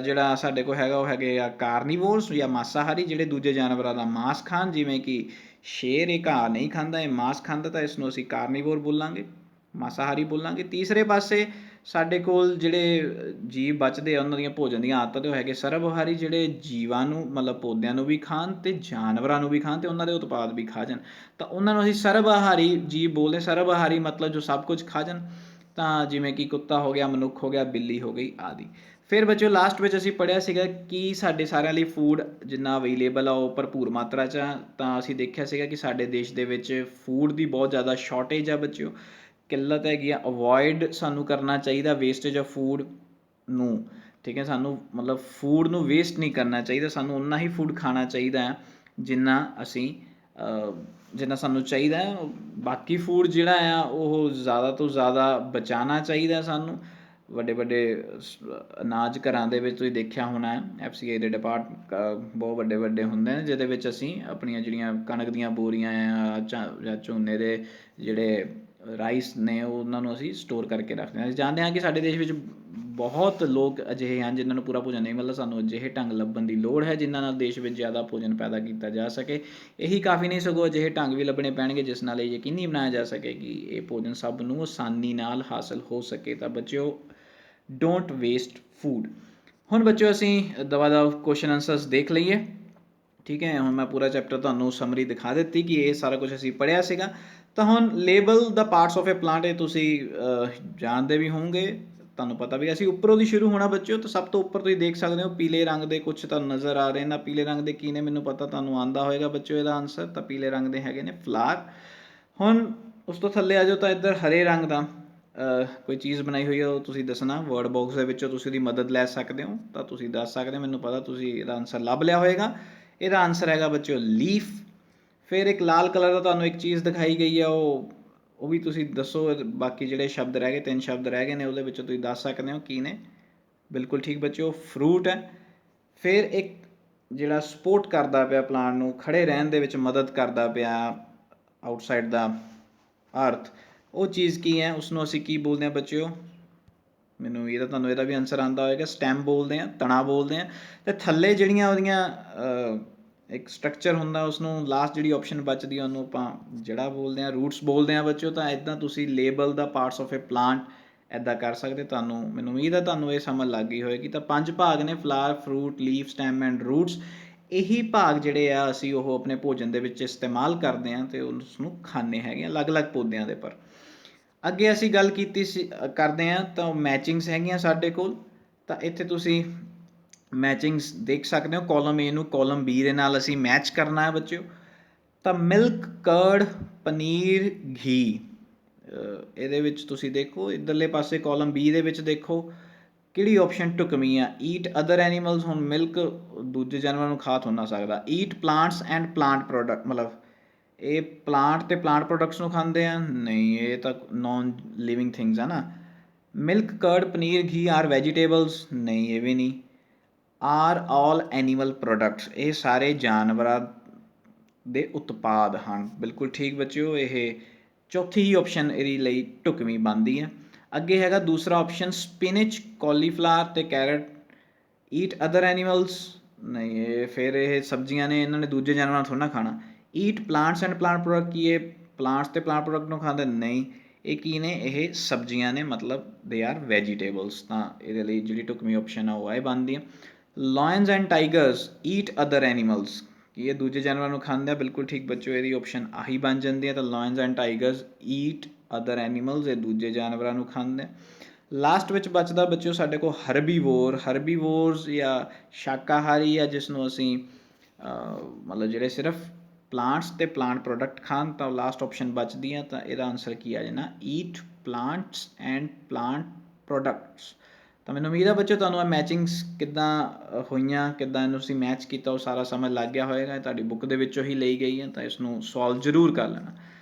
ਜਿਹੜਾ ਸਾਡੇ ਕੋਲ ਹੈਗਾ, ਉਹ ਹੈਗੇ ਆ ਕਾਰਨੀਵੋਰਸ ਜਾਂ ਮਾਸਾਹਾਰੀ, ਜਿਹੜੇ ਦੂਜੇ ਜਾਨਵਰਾਂ ਦਾ ਮਾਂਸ ਖਾਣ, ਜਿਵੇਂ ਕਿ ਸ਼ੇਰ ਇਹ ਘਾਹ ਨਹੀਂ ਖਾਂਦਾ, ਇਹ ਮਾਂਸ ਖਾਂਦਾ, ਤਾਂ ਇਸ ਨੂੰ ਅਸੀਂ ਕਾਰਨੀਵੋਰ ਬੋਲਾਂਗੇ, ਮਾਸਾਹਾਰੀ ਬੋਲਾਂਗੇ। ਤੀਸਰੇ ਪਾਸੇ ਸਾਡੇ ਕੋਲ ਜਿਹੜੇ ਜੀਵ ਬਚਦੇ ਆ, ਉਹਨਾਂ ਦੀਆਂ ਭੋਜਨ ਦੀਆਂ ਆਦਤਾਂ 'ਤੇ ਉਹ ਹੈਗੇ ਸਰਬ ਆਹਾਰੀ, ਜਿਹੜੇ ਜੀਵਾਂ ਨੂੰ, ਮਤਲਬ ਪੌਦਿਆਂ ਨੂੰ ਵੀ ਖਾਣ ਅਤੇ ਜਾਨਵਰਾਂ ਨੂੰ ਵੀ ਖਾਣ ਅਤੇ ਉਹਨਾਂ ਦੇ ਉਤਪਾਦ ਵੀ ਖਾ ਜਾਣ, ਤਾਂ ਉਹਨਾਂ ਨੂੰ ਅਸੀਂ ਸਰਬ ਆਹਾਰੀ ਜੀਵ ਬੋਲਦੇ। ਸਰਬ ਆਹਾਰੀ ਮਤਲਬ ਜੋ ਸਭ ਕੁਝ ਖਾ ਜਾਣ, ਤਾਂ ਜਿਵੇਂ ਕਿ ਕੁੱਤਾ ਹੋ ਗਿਆ, ਮਨੁੱਖ ਹੋ ਗਿਆ, ਬਿੱਲੀ ਹੋ ਗਈ ਆਦਿ। ਫਿਰ ਬੱਚਿਓ ਲਾਸਟ ਵਿੱਚ ਅਸੀਂ ਪੜ੍ਹਿਆ ਸੀਗਾ ਕਿ ਸਾਡੇ ਸਾਰਿਆਂ ਲਈ ਫੂਡ ਜਿੰਨਾ ਅਵੇਲੇਬਲ ਆ ਉਹ ਭਰਪੂਰ ਮਾਤਰਾ 'ਚ ਆ। ਤਾਂ ਅਸੀਂ ਦੇਖਿਆ ਸੀਗਾ ਕਿ ਸਾਡੇ ਦੇਸ਼ ਦੇ ਵਿੱਚ ਫੂਡ ਦੀ ਬਹੁਤ ਜ਼ਿਆਦਾ ਸ਼ਾਰਟੇਜ ਆ ਬੱਚਿਓ, ਕਿੱਲਤ ਹੈਗੀ ਆ। ਅਵੋਇਡ ਸਾਨੂੰ ਕਰਨਾ ਚਾਹੀਦਾ ਵੇਸਟੇਜ ਆਫ ਫੂਡ ਨੂੰ, ਠੀਕ ਹੈ। ਸਾਨੂੰ ਮਤਲਬ ਫੂਡ ਨੂੰ ਵੇਸਟ ਨਹੀਂ ਕਰਨਾ ਚਾਹੀਦਾ, ਸਾਨੂੰ ਓਨਾ ਹੀ ਫੂਡ ਖਾਣਾ ਚਾਹੀਦਾ ਹੈ ਜਿੰਨਾ ਸਾਨੂੰ ਚਾਹੀਦਾ ਹੈ। ਬਾਕੀ ਫੂਡ ਜਿਹੜਾ ਆ ਉਹ ਜ਼ਿਆਦਾ ਤੋਂ ਜ਼ਿਆਦਾ ਬਚਾਉਣਾ ਚਾਹੀਦਾ ਸਾਨੂੰ। ਵੱਡੇ ਵੱਡੇ ਅਨਾਜ ਘਰਾਂ ਦੇ ਵਿੱਚ ਤੁਸੀਂ ਦੇਖਿਆ ਹੋਣਾ ਹੈ, FCI ਦੇ ਬਹੁਤ ਵੱਡੇ ਵੱਡੇ ਹੁੰਦੇ ਨੇ, ਜਿਹਦੇ ਵਿੱਚ ਅਸੀਂ ਆਪਣੀਆਂ ਜਿਹੜੀਆਂ ਕਣਕ ਦੀਆਂ ਬੋਰੀਆਂ ਆ ਜਾਂ ਝੋਨੇ ਦੇ ਜਿਹੜੇ ਰਾਈਸ ਨੇ ਉਹਨਾਂ ਨੂੰ ਅਸੀਂ ਸਟੋਰ ਕਰਕੇ ਰੱਖਦੇ ਹਾਂ। ਅਸੀਂ ਜਾਣਦੇ ਹਾਂ ਕਿ ਸਾਡੇ ਦੇਸ਼ ਵਿੱਚ ਬਹੁਤ ਲੋਕ ਅਜਿਹੇ ਹਨ ਜਿਨ੍ਹਾਂ ਨੂੰ ਪੂਰਾ ਭੋਜਨ ਨਹੀਂ ਮਿਲਦਾ। ਸਾਨੂੰ ਅਜਿਹੇ ਢੰਗ ਲੱਭਣ ਦੀ ਲੋੜ ਹੈ ਜਿਨ੍ਹਾਂ ਨਾਲ ਦੇਸ਼ ਵਿੱਚ ਜ਼ਿਆਦਾ ਭੋਜਨ ਪੈਦਾ ਕੀਤਾ ਜਾ ਸਕੇ। ਇਹੀ ਕਾਫੀ ਨਹੀਂ, ਸਗੋਂ ਅਜਿਹੇ ਢੰਗ ਵੀ ਲੱਭਣੇ ਪੈਣਗੇ ਜਿਸ ਨਾਲ ਇਹ ਯਕੀਨੀ ਬਣਾਇਆ ਜਾ ਸਕੇ ਕਿ ਇਹ ਭੋਜਨ ਸਭ ਨੂੰ ਆਸਾਨੀ ਨਾਲ ਹਾਸਲ ਹੋ ਸਕੇ। ਤਾਂ ਬੱਚਿਓ, ਡੋਂਟ ਵੇਸਟ ਫੂਡ। ਹੁਣ ਬੱਚਿਓ ਅਸੀਂ ਦਵਾ ਕੁਐਸਚਨ ਆਨਸਰਸ ਦੇਖ ਲਈਏ, ਠੀਕ ਹੈ। ਹੁਣ ਮੈਂ ਪੂਰਾ ਚੈਪਟਰ ਤੁਹਾਨੂੰ ਸਮਰੀ ਦਿਖਾ ਦਿੱਤੀ ਕਿ ਇਹ ਸਾਰਾ ਕੁਝ ਅਸੀਂ ਪੜ੍ਹਿਆ ਸੀਗਾ। ਤਾਂ ਹੁਣ label the parts of A plant, ਇਹ ਤੁਸੀਂ ਜਾਣਦੇ ਵੀ ਹੋਵੋਗੇ, ਤੁਹਾਨੂੰ ਪਤਾ ਵੀ। ਅਸੀਂ ਉੱਪਰੋਂ ਦੀ ਸ਼ੁਰੂ ਹੋਣਾ ਬੱਚਿਓ। ਤਾਂ ਸਭ ਤੋਂ ਉੱਪਰ ਤੁਸੀਂ ਦੇਖ ਸਕਦੇ ਹੋ ਪੀਲੇ ਰੰਗ ਦੇ ਕੁਝ ਤੁਹਾਨੂੰ ਨਜ਼ਰ ਆ ਰਹੇ ਨਾ। ਪੀਲੇ ਰੰਗ ਦੇ ਕੀ ਨੇ ਮੈਨੂੰ ਪਤਾ ਤੁਹਾਨੂੰ ਆਉਂਦਾ ਹੋਏਗਾ ਬੱਚਿਓ ਇਹਦਾ ਆਨਸਰ। ਤਾਂ ਪੀਲੇ ਰੰਗ ਦੇ ਹੈਗੇ ਨੇ ਫਲਾਰ। ਹੁਣ ਉਸ ਤੋਂ ਥੱਲੇ ਆ ਜਾਓ ਤਾਂ ਇੱਧਰ ਹਰੇ ਰੰਗ ਦਾ ਕੋਈ ਚੀਜ਼ ਬਣਾਈ ਹੋਈ ਹੈ, ਉਹ ਤੁਸੀਂ ਦੱਸਣਾ। ਵਰਡ ਬਾਕਸ ਦੇ ਵਿੱਚੋਂ ਤੁਸੀਂ ਉਹਦੀ ਮਦਦ ਲੈ ਸਕਦੇ ਹੋ, ਤਾਂ ਤੁਸੀਂ ਦੱਸ ਸਕਦੇ ਹੋ। ਮੈਨੂੰ ਪਤਾ ਤੁਸੀਂ ਇਹਦਾ ਆਨਸਰ ਲੱਭ ਲਿਆ ਹੋਏਗਾ। ਇਹਦਾ ਆਨਸਰ ਹੈਗਾ ਬੱਚਿਓ ਲੀਫ। ਫਿਰ ਇੱਕ ਲਾਲ ਕਲਰ ਦਾ ਤੁਹਾਨੂੰ ਇੱਕ ਚੀਜ਼ ਦਿਖਾਈ ਗਈ ਹੈ, ਉਹ ਵੀ ਤੁਸੀਂ ਦੱਸੋ। ਬਾਕੀ ਜਿਹੜੇ ਸ਼ਬਦ ਰਹਿ ਗਏ, 3 ਸ਼ਬਦ ਰਹਿ ਗਏ ਨੇ, ਉਹਦੇ ਵਿੱਚੋਂ ਤੁਸੀਂ ਦੱਸ ਸਕਦੇ ਹੋ ਕੀ ਨੇ। ਬਿਲਕੁਲ ਠੀਕ ਬੱਚਿਓ, ਫਰੂਟ ਹੈ। ਫਿਰ ਇੱਕ ਜਿਹੜਾ ਸਪੋਰਟ ਕਰਦਾ ਪਿਆ ਪਲਾਂਟ ਨੂੰ, ਖੜ੍ਹੇ ਰਹਿਣ ਦੇ ਵਿੱਚ ਮਦਦ ਕਰਦਾ ਪਿਆ ਆਊਟਸਾਈਡ ਦਾ ਅਰਥ, ਉਹ ਚੀਜ਼ ਕੀ ਹੈ, ਉਸਨੂੰ ਅਸੀਂ ਕੀ ਬੋਲਦੇ ਹਾਂ ਬੱਚਿਓ? ਮੈਨੂੰ ਇਹਦਾ ਤੁਹਾਨੂੰ ਇਹਦਾ ਵੀ ਆਨਸਰ ਆਉਂਦਾ ਹੋਏਗਾ। ਸਟੈਮ ਬੋਲਦੇ ਹਾਂ, ਤਣਾ ਬੋਲਦੇ ਹਾਂ। ਅਤੇ ਥੱਲੇ ਜਿਹੜੀਆਂ ਉਹਦੀਆਂ ਇੱਕ ਸਟਰਕਚਰ ਹੁੰਦਾ, ਉਸਨੂੰ ਲਾਸਟ ਜਿਹੜੀ ਆਪਸ਼ਨ ਬਚਦੀ ਹੈ ਉਹਨੂੰ ਆਪਾਂ ਜੜਾ ਬੋਲਦੇ ਹਾਂ, ਰੂਟਸ ਬੋਲਦੇ ਹਾਂ ਬੱਚਿਓ। ਤਾਂ ਇੱਦਾਂ ਤੁਸੀਂ label the parts of A plant ਇੱਦਾਂ ਕਰ ਸਕਦੇ। ਤੁਹਾਨੂੰ ਮੈਨੂੰ ਉਮੀਦ ਹੈ ਤੁਹਾਨੂੰ ਇਹ ਸਮਝ ਲੱਗ ਗਈ ਹੋਏਗੀ। ਤਾਂ 5 ਭਾਗ ਨੇ, flower, fruit, leaf, stem and roots. ਇਹੀ ਭਾਗ ਜਿਹੜੇ ਆ ਅਸੀਂ ਉਹ ਆਪਣੇ ਭੋਜਨ ਦੇ ਵਿੱਚ ਇਸਤੇਮਾਲ ਕਰਦੇ ਹਾਂ ਅਤੇ ਉਸਨੂੰ ਖਾਂਦੇ ਹੈਗੇ ਹਾਂ ਅਲੱਗ-ਅਲੱਗ ਪੌਦਿਆਂ ਦੇ ਪਰ। ਅੱਗੇ ਅਸੀਂ ਗੱਲ ਕੀਤੀ ਸੀ ਕਰਦੇ ਹਾਂ ਤਾਂ ਮੈਚਿੰਗਸ ਹੈਗੀਆਂ ਸਾਡੇ ਕੋਲ। ਤਾਂ ਇੱਥੇ ਤੁਸੀਂ ਮੈਚਿੰਗਸ ਦੇਖ ਸਕਦੇ ਹੋ। ਕਾਲਮ ਏ ਨੂੰ ਕਾਲਮ ਬੀ ਦੇ ਨਾਲ ਅਸੀਂ ਮੈਚ ਕਰਨਾ ਹੈ ਬੱਚਿਓ। ਤਾਂ ਮਿਲਕ, ਕਰਡ, ਪਨੀਰ, ਘੀ, ਇਹਦੇ ਵਿੱਚ ਤੁਸੀਂ ਦੇਖੋ ਇੱਧਰਲੇ ਪਾਸੇ ਕਾਲਮ ਬੀ ਦੇ ਵਿੱਚ ਦੇਖੋ ਕਿਹੜੀ ਆਪਸ਼ਨ ਢੁਕਵੀਂ ਆ। Eat other animals. ਹੁਣ ਮਿਲਕ ਦੂਜੇ ਜਾਨਵਰਾਂ ਨੂੰ ਖਾ ਥੋੜ੍ਹਾ ਨਾ ਸਕਦਾ। Eat plants and plant product, ਮਤਲਬ ਇਹ ਪਲਾਂਟ ਅਤੇ ਪਲਾਂਟ ਪ੍ਰੋਡਕਟਸ ਨੂੰ ਖਾਂਦੇ ਆ? ਨਹੀਂ, ਇਹ ਤਾਂ ਨੋਨ ਲਿਵਿੰਗ ਥਿੰਗਸ ਆ ਨਾ। ਮਿਲਕ, ਕਰਡ, ਪਨੀਰ, ਘੀ ਆਰ ਵੈਜੀਟੇਬਲਸ? ਨਹੀਂ, ਇਹ ਵੀ ਨਹੀਂ। Are all animal products? ਇਹ ਸਾਰੇ ਜਾਨਵਰਾਂ ਦੇ ਉਤਪਾਦ ਹਨ। ਬਿਲਕੁਲ ਠੀਕ ਬੱਚਿਓ, ਇਹ ਚੌਥੀ ਹੀ ਆਪਸ਼ਨ ਇਹਦੇ ਲਈ ਢੁਕਵੀਂ ਬਣਦੀ ਹੈ। ਅੱਗੇ ਹੈਗਾ ਦੂਸਰਾ ਆਪਸ਼ਨ ਸਪਿਨਚ, ਕੌਲੀਫਲਾਵਰ ਅਤੇ ਕੈਰਟ। Eat other animals? ਨਹੀਂ, ਇਹ ਫਿਰ ਇਹ ਸਬਜ਼ੀਆਂ ਨੇ, ਇਹਨਾਂ ਨੇ ਦੂਜੇ ਜਾਨਵਰਾਂ ਥੋੜ੍ਹਾ ਨਾ ਖਾਣਾ। Eat plants and plant product? ਕੀ ਇਹ ਪਲਾਂਟਸ ਅਤੇ ਪਲਾਂਟ ਪ੍ਰੋਡਕਟ ਨੂੰ ਖਾਂਦੇ? ਨਹੀਂ, ਇਹ ਕੀ ਨੇ? ਇਹ ਸਬਜ਼ੀਆਂ ਨੇ, ਮਤਲਬ ਦੇ ਆਰ ਵੈਜੀਟੇਬਲਸ। ਤਾਂ ਇਹਦੇ ਲਈ ਜਿਹੜੀ ਢੁਕਵੀਂ ਆਪਸ਼ਨ ਆ ਉਹ ਇਹ ਬਣਦੀ ਹੈ। Lions and tigers eat other animals? ਕੀ ਇਹ ਦੂਜੇ ਜਾਨਵਰਾਂ ਨੂੰ ਖਾਂਦੇ ਆ? ਬਿਲਕੁਲ ਠੀਕ ਬੱਚਿਓ, ਇਹਦੀ ਆਪਸ਼ਨ ਆਹੀ ਬਣ ਜਾਂਦੀ ਹੈ। ਤਾਂ lions and tigers eat other animals, ਇਹ ਦੂਜੇ ਜਾਨਵਰਾਂ ਨੂੰ ਖਾਂਦੇ। ਲਾਸਟ ਵਿੱਚ ਬਚਦਾ ਬੱਚਿਓ ਸਾਡੇ ਕੋਲ ਹਰਬੀਵੋਰ। ਹਰਬੀਵੋਰਸ ਜਾਂ ਸ਼ਾਕਾਹਾਰੀ ਆ, ਜਿਸ ਨੂੰ ਅਸੀਂ ਮਤਲਬ ਜਿਹੜੇ ਸਿਰਫ ਪਲਾਂਟਸ ਅਤੇ ਪਲਾਂਟ ਪ੍ਰੋਡਕਟ ਖਾਣ। ਤਾਂ ਲਾਸਟ ਆਪਸ਼ਨ ਬਚਦੀ ਆ। ਤਾਂ ਇਹਦਾ ਆਨਸਰ ਕੀ ਆ ਜਾਣਾ? Eat plants and plant products. ਤਾਂ ਮੈਨੂੰ ਉਮੀਦ ਆ ਬੱਚਿਓ ਤੁਹਾਨੂੰ ਇਹ ਮੈਚਿੰਗਸ ਕਿੱਦਾਂ ਹੋਈਆਂ, ਕਿੱਦਾਂ ਇਹਨੂੰ ਅਸੀਂ ਮੈਚ ਕੀਤਾ, ਉਹ ਸਾਰਾ ਸਮਝ ਲੱਗ ਗਿਆ ਹੋਏਗਾ। ਤੁਹਾਡੀ ਬੁੱਕ ਦੇ ਵਿੱਚੋਂ ਹੀ ਲਈ ਗਈ ਹੈ, ਤਾਂ ਇਸ ਨੂੰ ਸੋਲਵ ਜ਼ਰੂਰ ਕਰ ਲੈਣਾ।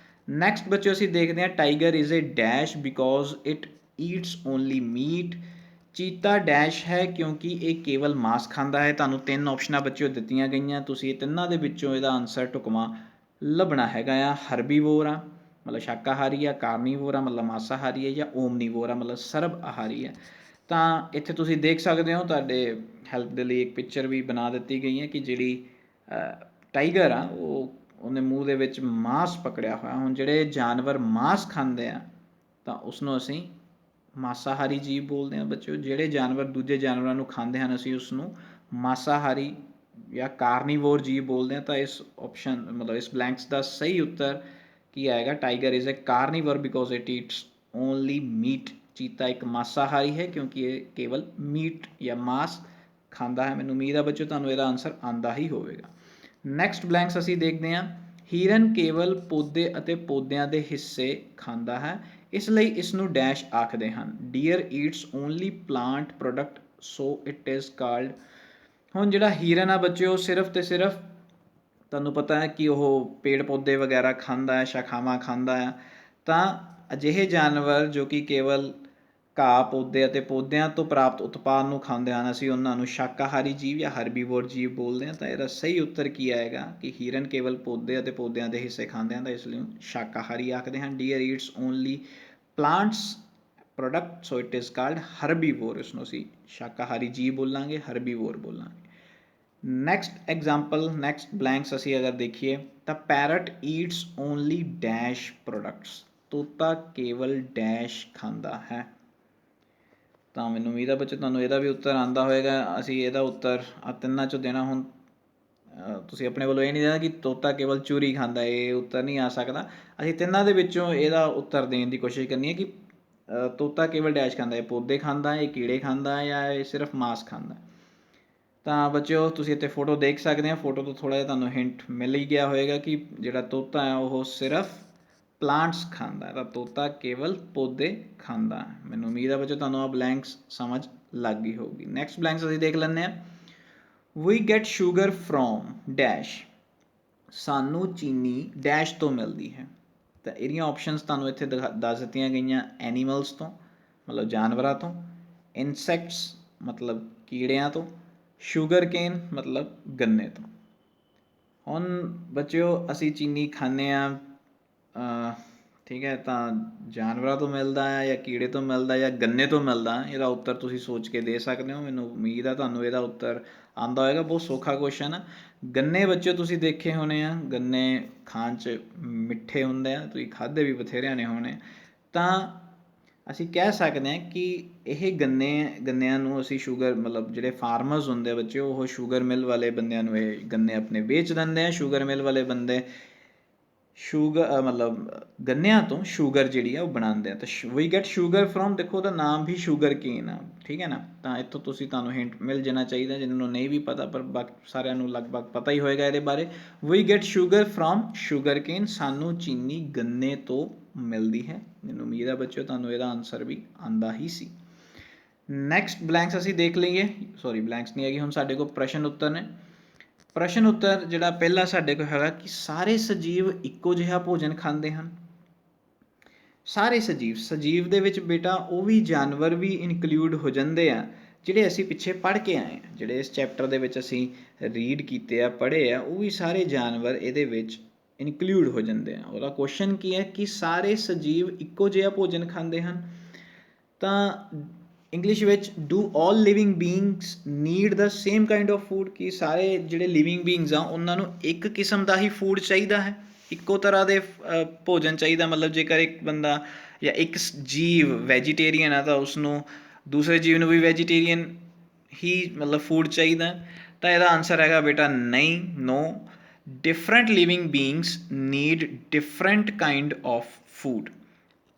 ਨੈਕਸਟ ਬੱਚਿਓ ਅਸੀਂ ਦੇਖਦੇ ਹਾਂ tiger is a dash because it eats only meat. ਚੀਤਾ ਡੈਸ਼ ਹੈ ਕਿਉਂਕਿ ਇਹ ਕੇਵਲ ਮਾਸ ਖਾਂਦਾ ਹੈ। ਤੁਹਾਨੂੰ 3 ਆਪਸ਼ਨਾਂ ਬੱਚਿਓ ਦਿੱਤੀਆਂ ਗਈਆਂ, ਤੁਸੀਂ ਇਹ ਤਿੰਨਾਂ ਦੇ ਵਿੱਚੋਂ ਇਹਦਾ ਆਨਸਰ ਢੁਕਵਾਂ ਲੱਭਣਾ ਹੈਗਾ ਆ। ਹਰਬੀਵੋਰ ਆ ਮਤਲਬ ਸ਼ਾਕਾਹਾਰੀ ਆ, ਕਾਰਨੀਵੋਰ ਆ ਮਤਲਬ ਮਾਸਾਹਾਰੀ ਹੈ, ਜਾਂ ਓਮਨੀਵੋਰ ਆ ਮਤਲਬ ਸਰਬ ਆਹਾਰੀ ਹੈ। ਤਾਂ ਇੱਥੇ ਤੁਸੀਂ ਦੇਖ ਸਕਦੇ ਹੋ, ਤੁਹਾਡੇ ਹੈਲਪ ਦੇ ਲਈ ਇੱਕ ਪਿਕਚਰ ਵੀ ਬਣਾ ਦਿੱਤੀ ਗਈ ਹੈ ਕਿ ਜਿਹੜੀ ਟਾਈਗਰ ਆ ਉਹਨੇ ਮੂੰਹ ਦੇ ਵਿੱਚ ਮਾਸ ਪਕੜਿਆ ਹੋਇਆ। ਹੁਣ ਜਿਹੜੇ ਜਾਨਵਰ ਮਾਸ ਖਾਂਦੇ ਆ ਤਾਂ ਉਸਨੂੰ ਅਸੀਂ ਮਾਸਾਹਾਰੀ ਜੀਵ ਬੋਲਦੇ ਹਾਂ ਬੱਚਿਓ। ਜਿਹੜੇ ਜਾਨਵਰ ਦੂਜੇ ਜਾਨਵਰਾਂ ਨੂੰ ਖਾਂਦੇ ਹਨ ਅਸੀਂ ਉਸਨੂੰ ਮਾਸਾਹਾਰੀ ਜਾਂ ਕਾਰਨੀਵੋਰ ਜੀਵ ਬੋਲਦੇ ਹਾਂ। ਤਾਂ ਇਸ ਆਪਸ਼ਨ ਮਤਲਬ ਇਸ ਬਲੈਂਕਸ ਦਾ ਸਹੀ ਉੱਤਰ ਕੀ ਆਏਗਾ? Tiger is a carnivore because it eats only meat. ਚੀਤਾ ਇੱਕ ਮਾਸਾਹਾਰੀ ਹੈ ਕਿਉਂਕਿ ਇਹ ਕੇਵਲ ਮੀਟ ਜਾਂ ਮਾਸ ਖਾਂਦਾ ਹੈ। ਮੈਨੂੰ ਉਮੀਦ ਹੈ ਬੱਚਿਓ ਤੁਹਾਨੂੰ ਇਹਦਾ ਆਨਸਰ ਆਉਂਦਾ ਹੀ ਹੋਵੇਗਾ। ਨੈਕਸਟ ਬਲੈਂਕਸ ਅਸੀਂ ਦੇਖਦੇ ਹਾਂ। ਹਿਰਨ ਕੇਵਲ ਪੌਦੇ ਅਤੇ ਪੌਦਿਆਂ ਦੇ ਹਿੱਸੇ ਖਾਂਦਾ ਹੈ, ਇਸ ਲਈ ਇਸ ਨੂੰ ਡੈਸ਼ ਆਖਦੇ ਹਨ। Deer eats only plant product so it is called. ਹੁਣ ਜਿਹੜਾ ਹਿਰਨ ਆ ਬੱਚਿਓ ਸਿਰਫ ਅਤੇ ਸਿਰਫ ਤੁਹਾਨੂੰ ਪਤਾ ਹੈ ਕਿ ਉਹ ਪੇੜ ਪੌਦੇ ਵਗੈਰਾ ਖਾਂਦਾ ਹੈ, ਸ਼ਾਖਾਵਾਂ ਖਾਂਦਾ ਹੈ। ਤਾਂ ਅਜਿਹੇ ਜਾਨਵਰ ਜੋ ਕਿ ਕੇਵਲ ਘਾਹ ਪੌਦੇ ਅਤੇ ਪੌਦਿਆਂ ਤੋਂ ਪ੍ਰਾਪਤ ਉਤਪਾਦ ਨੂੰ ਖਾਂਦੇ ਹਨ, ਅਸੀਂ ਉਹਨਾਂ ਨੂੰ ਸ਼ਾਕਾਹਾਰੀ ਜੀਵ ਜਾਂ ਹਰਬੀਵੋਰ ਜੀਵ ਬੋਲਦੇ ਹਾਂ। ਤਾਂ ਇਹਦਾ ਸਹੀ ਉੱਤਰ ਕੀ ਆਏਗਾ ਕਿ ਹਿਰਨ ਕੇਵਲ ਪੌਦੇ ਅਤੇ ਪੌਦਿਆਂ ਦੇ ਹਿੱਸੇ ਖਾਂਦੇ ਹਨ, ਤਾਂ ਇਸ ਲਈ ਸ਼ਾਕਾਹਾਰੀ ਆਖਦੇ ਹਨ। Deer eats only plants product, so it is called herbivore. ਇਸਨੂੰ ਅਸੀਂ ਸ਼ਾਕਾਹਾਰੀ ਜੀਵ ਬੋਲਾਂਗੇ, ਹਰਬੀਵੋਰ ਬੋਲਾਂਗੇ। ਨੈਕਸਟ ਐਗਜ਼ਾਮਪਲ, ਨੈਕਸਟ ਬਲੈਂਕਸ ਅਸੀਂ ਅਗਰ ਦੇਖੀਏ ਤਾਂ parrot Eats only dash products, ਤੋਤਾ ਕੇਵਲ ਡੈਸ਼ ਖਾਂਦਾ ਹੈ। ਤਾਂ ਮੈਨੂੰ ਉਮੀਦ ਆ ਬੱਚੇ ਤੁਹਾਨੂੰ ਇਹਦਾ ਵੀ ਉੱਤਰ ਆਉਂਦਾ ਹੋਏਗਾ। ਅਸੀਂ ਇਹਦਾ ਉੱਤਰ ਆ ਤਿੰਨਾਂ 'ਚੋਂ ਦੇਣਾ। ਹੁਣ ਤੁਸੀਂ ਆਪਣੇ ਵੱਲੋਂ ਇਹ ਨਹੀਂ ਦੇਣਾ ਕਿ ਤੋਤਾ ਕੇਵਲ ਚੂਰੀ ਖਾਂਦਾ, ਇਹ ਉੱਤਰ ਨਹੀਂ ਆ ਸਕਦਾ। ਅਸੀਂ ਤਿੰਨਾਂ ਦੇ ਵਿੱਚੋਂ ਇਹਦਾ ਉੱਤਰ ਦੇਣ ਦੀ ਕੋਸ਼ਿਸ਼ ਕਰਨੀ ਹੈ ਕਿ ਤੋਤਾ ਕੇਵਲ ਡੈਸ਼ ਖਾਂਦਾ, ਇਹ ਪੌਦੇ ਖਾਂਦਾ, ਇਹ ਕੀੜੇ ਖਾਂਦਾ, ਜਾਂ ਇਹ ਸਿਰਫ ਮਾंस ਖਾਂਦਾ। ਤਾਂ ਬੱਚਿਓ ਤੁਸੀਂ ਇੱਥੇ ਫੋਟੋ ਦੇਖ ਸਕਦੇ ਆ, ਫੋਟੋ ਤੋਂ ਥੋੜ੍ਹਾ ਜਿਹਾ ਤੁਹਾਨੂੰ ਹਿੰਟ ਮਿਲ ਹੀ ਗਿਆ ਹੋਏਗਾ ਕਿ ਜਿਹੜਾ ਤੋਤਾ ਹੈ ਉਹ ਸਿਰਫ ਪਲਾਂਟਸ ਖਾਂਦਾ, ਤਾਂ ਤੋਤਾ ਕੇਵਲ ਪੌਦੇ ਖਾਂਦਾ। ਮੈਨੂੰ ਉਮੀਦ ਹੈ ਬੱਚੋ ਤੁਹਾਨੂੰ ਆ ਬਲੈਂਕਸ ਸਮਝ ਲੱਗ ਗਈ ਹੋਊਗੀ। ਨੈਕਸਟ ਬਲੈਂਕਸ ਅਸੀਂ ਦੇਖ ਲੈਂਦੇ ਹਾਂ। We get sugar from dash, ਸਾਨੂੰ ਚੀਨੀ ਡੈਸ਼ ਤੋਂ ਮਿਲਦੀ ਹੈ। ਤਾਂ ਇਹਦੀਆਂ ਆਪਸ਼ਨਸ ਤੁਹਾਨੂੰ ਇੱਥੇ ਦੱਸ ਦਿੱਤੀਆਂ ਗਈਆਂ। ਐਨੀਮਲਸ ਤੋਂ ਮਤਲਬ ਜਾਨਵਰਾਂ ਤੋਂ, ਇਨਸੈਕਟਸ ਮਤਲਬ ਕੀੜਿਆਂ ਤੋਂ, ਸ਼ੂਗਰ ਕੇਨ ਮਤਲਬ ਗੰਨੇ ਤੋਂ। ਹੁਣ ਬੱਚਿਓ ਅਸੀਂ ਚੀਨੀ ਖਾਂਦੇ ਹਾਂ, ਠੀਕ ਹੈ, ਤਾਂ ਜਾਨਵਰਾਂ ਤੋਂ ਮਿਲਦਾ ਹੈ ਜਾਂ ਕੀੜੇ ਤੋਂ ਮਿਲਦਾ ਜਾਂ ਗੰਨੇ ਤੋਂ ਮਿਲਦਾ, ਇਹਦਾ ਉੱਤਰ ਤੁਸੀਂ ਸੋਚ ਕੇ ਦੇ ਸਕਦੇ ਹੋ। ਮੈਨੂੰ ਉਮੀਦ ਆ ਤੁਹਾਨੂੰ ਇਹਦਾ ਉੱਤਰ ਆਉਂਦਾ ਹੋਏਗਾ। ਬਹੁਤ ਸੌਖਾ ਕੁਐਸਚਨ ਆ। ਗੰਨੇ ਬੱਚਿਓ ਤੁਸੀਂ ਦੇਖੇ ਹੋਣੇ ਆ, ਗੰਨੇ ਖਾਣ 'ਚ ਮਿੱਠੇ ਹੁੰਦੇ ਆ, ਤੁਸੀਂ ਖਾਧੇ ਵੀ ਬਥੇਰਿਆਂ ਨੇ ਹੋਣੇ। ਤਾਂ ਅਸੀਂ ਕਹਿ ਸਕਦੇ ਹਾਂ ਕਿ ਇਹ ਗੰਨਿਆਂ ਨੂੰ ਅਸੀਂ ਸ਼ੂਗਰ ਮਤਲਬ ਜਿਹੜੇ ਫਾਰਮਰਸ ਹੁੰਦੇ ਆ ਬੱਚੇ, ਉਹ ਸ਼ੂਗਰ ਮਿਲ ਵਾਲੇ ਬੰਦਿਆਂ ਨੂੰ ਇਹ ਗੰਨੇ ਆਪਣੇ ਵੇਚ ਦਿੰਦੇ ਆ। ਸ਼ੂਗਰ ਮਿਲ ਵਾਲੇ ਬੰਦੇ ਮਤਲਬ ਗੰਨਿਆਂ ਤੋਂ ਸ਼ੂਗਰ ਜਿਹੜੀ ਆ ਉਹ ਬਣਾਉਂਦੇ ਆ। ਤਾਂ ਵੀ ਗੈਟ ਸ਼ੂਗਰ ਫਰੋਮ, ਦੇਖੋ ਉਹਦਾ ਨਾਮ ਵੀ ਸ਼ੂਗਰ ਕੇਨ ਆ, ਠੀਕ ਹੈ ਨਾ। ਤਾਂ ਇੱਥੋਂ ਤੁਹਾਨੂੰ ਹਿੰਟ ਮਿਲ ਜਾਣਾ ਚਾਹੀਦਾ, ਜਿਹਨਾਂ ਨੂੰ ਨਹੀਂ ਵੀ ਪਤਾ, ਪਰ ਬਾਕੀ ਸਾਰਿਆਂ ਨੂੰ ਲਗਭਗ ਪਤਾ ਹੀ ਹੋਏਗਾ ਇਹਦੇ ਬਾਰੇ। We get sugar from sugar cane, ਸਾਨੂੰ ਚੀਨੀ ਗੰਨੇ ਤੋਂ ਮਿਲਦੀ ਹੈ। ਮੈਨੂੰ ਉਮੀਦ ਹੈ ਬੱਚਿਓ ਤੁਹਾਨੂੰ ਇਹਦਾ ਆਨਸਰ ਵੀ ਆਉਂਦਾ ਹੀ ਸੀ। ਨੈਕਸਟ ਬਲੈਂਕਸ ਅਸੀਂ ਦੇਖ ਲਈਏ, ਸੌਰੀ ਬਲੈਂਕਸ ਨਹੀਂ ਹੈਗੀ, ਹੁਣ ਸਾਡੇ ਕੋਲ ਪ੍ਰਸ਼ਨ ਉੱਤਰ ਨੇ। ਪ੍ਰਸ਼ਨ ਉੱਤਰ ਜਿਹੜਾ ਪਹਿਲਾ ਸਾਡੇ ਕੋਲ ਹੈਗਾ ਕਿ ਸਾਰੇ ਸਜੀਵ ਇੱਕੋ ਜਿਹਾ ਭੋਜਨ ਖਾਂਦੇ ਹਨ। ਸਾਰੇ ਸਜੀਵ ਦੇ ਵਿੱਚ ਬੇਟਾ ਉਹ ਵੀ ਜਾਨਵਰ ਵੀ ਇਨਕਲੂਡ ਹੋ ਜਾਂਦੇ ਆ ਜਿਹੜੇ ਅਸੀਂ ਪਿੱਛੇ ਪੜ੍ਹ ਕੇ ਆਏ ਹਾਂ, ਜਿਹੜੇ ਇਸ ਚੈਪਟਰ ਦੇ ਵਿੱਚ ਅਸੀਂ ਰੀਡ ਕੀਤੇ ਆ, ਪੜ੍ਹੇ ਆ, ਉਹ ਵੀ ਸਾਰੇ ਜਾਨਵਰ ਇਹਦੇ ਵਿੱਚ ਇਨਕਲੂਡ ਹੋ ਜਾਂਦੇ ਆ। ਉਹਦਾ ਕੁਐਸਚਨ ਕੀ ਹੈ ਕਿ ਸਾਰੇ ਸਜੀਵ ਇੱਕੋ ਜਿਹਾ ਭੋਜਨ ਖਾਂਦੇ ਹਨ। ਤਾਂ ਇੰਗਲਿਸ਼ ਵਿੱਚ do all living beings need the same kind of food, ਕਿ ਸਾਰੇ ਜਿਹੜੇ ਲਿਵਿੰਗ ਬੀਇੰਗਸ ਆ ਉਹਨਾਂ ਨੂੰ ਇੱਕ ਕਿਸਮ ਦਾ ਹੀ ਫੂਡ ਚਾਹੀਦਾ ਹੈ, ਇੱਕੋ ਤਰ੍ਹਾਂ ਦੇ ਭੋਜਨ ਚਾਹੀਦਾ। ਮਤਲਬ ਜੇਕਰ ਇੱਕ ਬੰਦਾ ਜਾਂ ਇੱਕ ਜੀਵ ਵੈਜੀਟੇਰੀਅਨ ਆ ਤਾਂ ਉਸਨੂੰ ਦੂਸਰੇ ਜੀਵ ਨੂੰ ਵੀ ਵੈਜੀਟੇਰੀਅਨ ਹੀ ਮਤਲਬ ਫੂਡ ਚਾਹੀਦਾ। ਤਾਂ ਇਹਦਾ ਆਨਸਰ ਹੈਗਾ ਬੇਟਾ ਨਹੀਂ, no. Different living beings need different kind of food.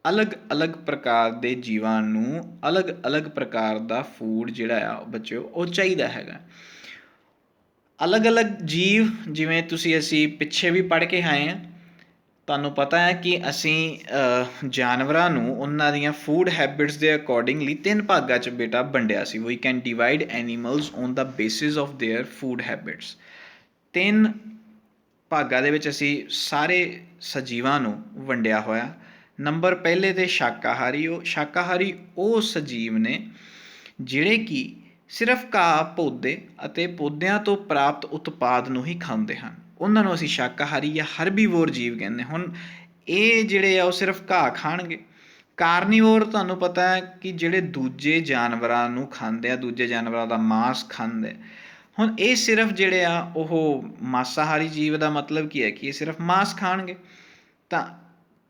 ਅਲੱਗ ਪ੍ਰਕਾਰ ਦੇ ਜੀਵਾਂ ਨੂੰ ਅਲੱਗ ਪ੍ਰਕਾਰ ਦਾ ਫੂਡ ਜਿਹੜਾ ਆ ਬੱਚਿਓ ਉਹ ਚਾਹੀਦਾ ਹੈਗਾ। ਅਲੱਗ ਜੀਵ, ਜਿਵੇਂ ਅਸੀਂ ਪਿੱਛੇ ਵੀ ਪੜ੍ਹ ਕੇ ਆਏ ਹਾਂ, ਤੁਹਾਨੂੰ ਪਤਾ ਹੈ ਕਿ ਅਸੀਂ ਜਾਨਵਰਾਂ ਨੂੰ ਉਹਨਾਂ ਦੀਆਂ ਫੂਡ ਹੈਬਿਟਸ ਦੇ ਅਕੋਰਡਿੰਗਲੀ 3 ਭਾਗਾਂ 'ਚ ਬੇਟਾ ਵੰਡਿਆ ਸੀ। We can divide animals on the basis of their food habits. 3 ਭਾਗਾਂ ਦੇ ਵਿੱਚ ਅਸੀਂ ਸਾਰੇ ਸਜੀਵਾਂ ਨੂੰ ਵੰਡਿਆ ਹੋਇਆ। ਨੰਬਰ ਪਹਿਲੇ 'ਤੇ ਸ਼ਾਕਾਹਾਰੀ ਉਹ ਸਜੀਵ ਨੇ ਜਿਹੜੇ ਕਿ ਸਿਰਫ ਘਾਹ ਪੌਦੇ ਅਤੇ ਪੌਦਿਆਂ ਤੋਂ ਪ੍ਰਾਪਤ ਉਤਪਾਦ ਨੂੰ ਹੀ ਖਾਂਦੇ ਹਨ, ਉਹਨਾਂ ਨੂੰ ਅਸੀਂ ਸ਼ਾਕਾਹਾਰੀ ਜਾਂ ਹਰਬੀਵੋਰ ਜੀਵ ਕਹਿੰਦੇ। ਹੁਣ ਇਹ ਜਿਹੜੇ ਆ ਉਹ ਸਿਰਫ ਘਾਹ ਖਾਣਗੇ। ਕਾਰਨੀਵੋਰ ਤੁਹਾਨੂੰ ਪਤਾ ਹੈ ਕਿ ਜਿਹੜੇ ਦੂਜੇ ਜਾਨਵਰਾਂ ਨੂੰ ਖਾਂਦੇ ਆ, ਦੂਜੇ ਜਾਨਵਰਾਂ ਦਾ ਮਾंस ਖਾਂਦੇ। ਹੁਣ ਇਹ ਸਿਰਫ ਜਿਹੜੇ ਆ ਉਹ ਮਾਸਾਹਾਰੀ ਜੀਵ ਦਾ ਮਤਲਬ ਕੀ ਹੈ ਕਿ ਇਹ ਸਿਰਫ ਮਾंस ਖਾਣਗੇ। ਤਾਂ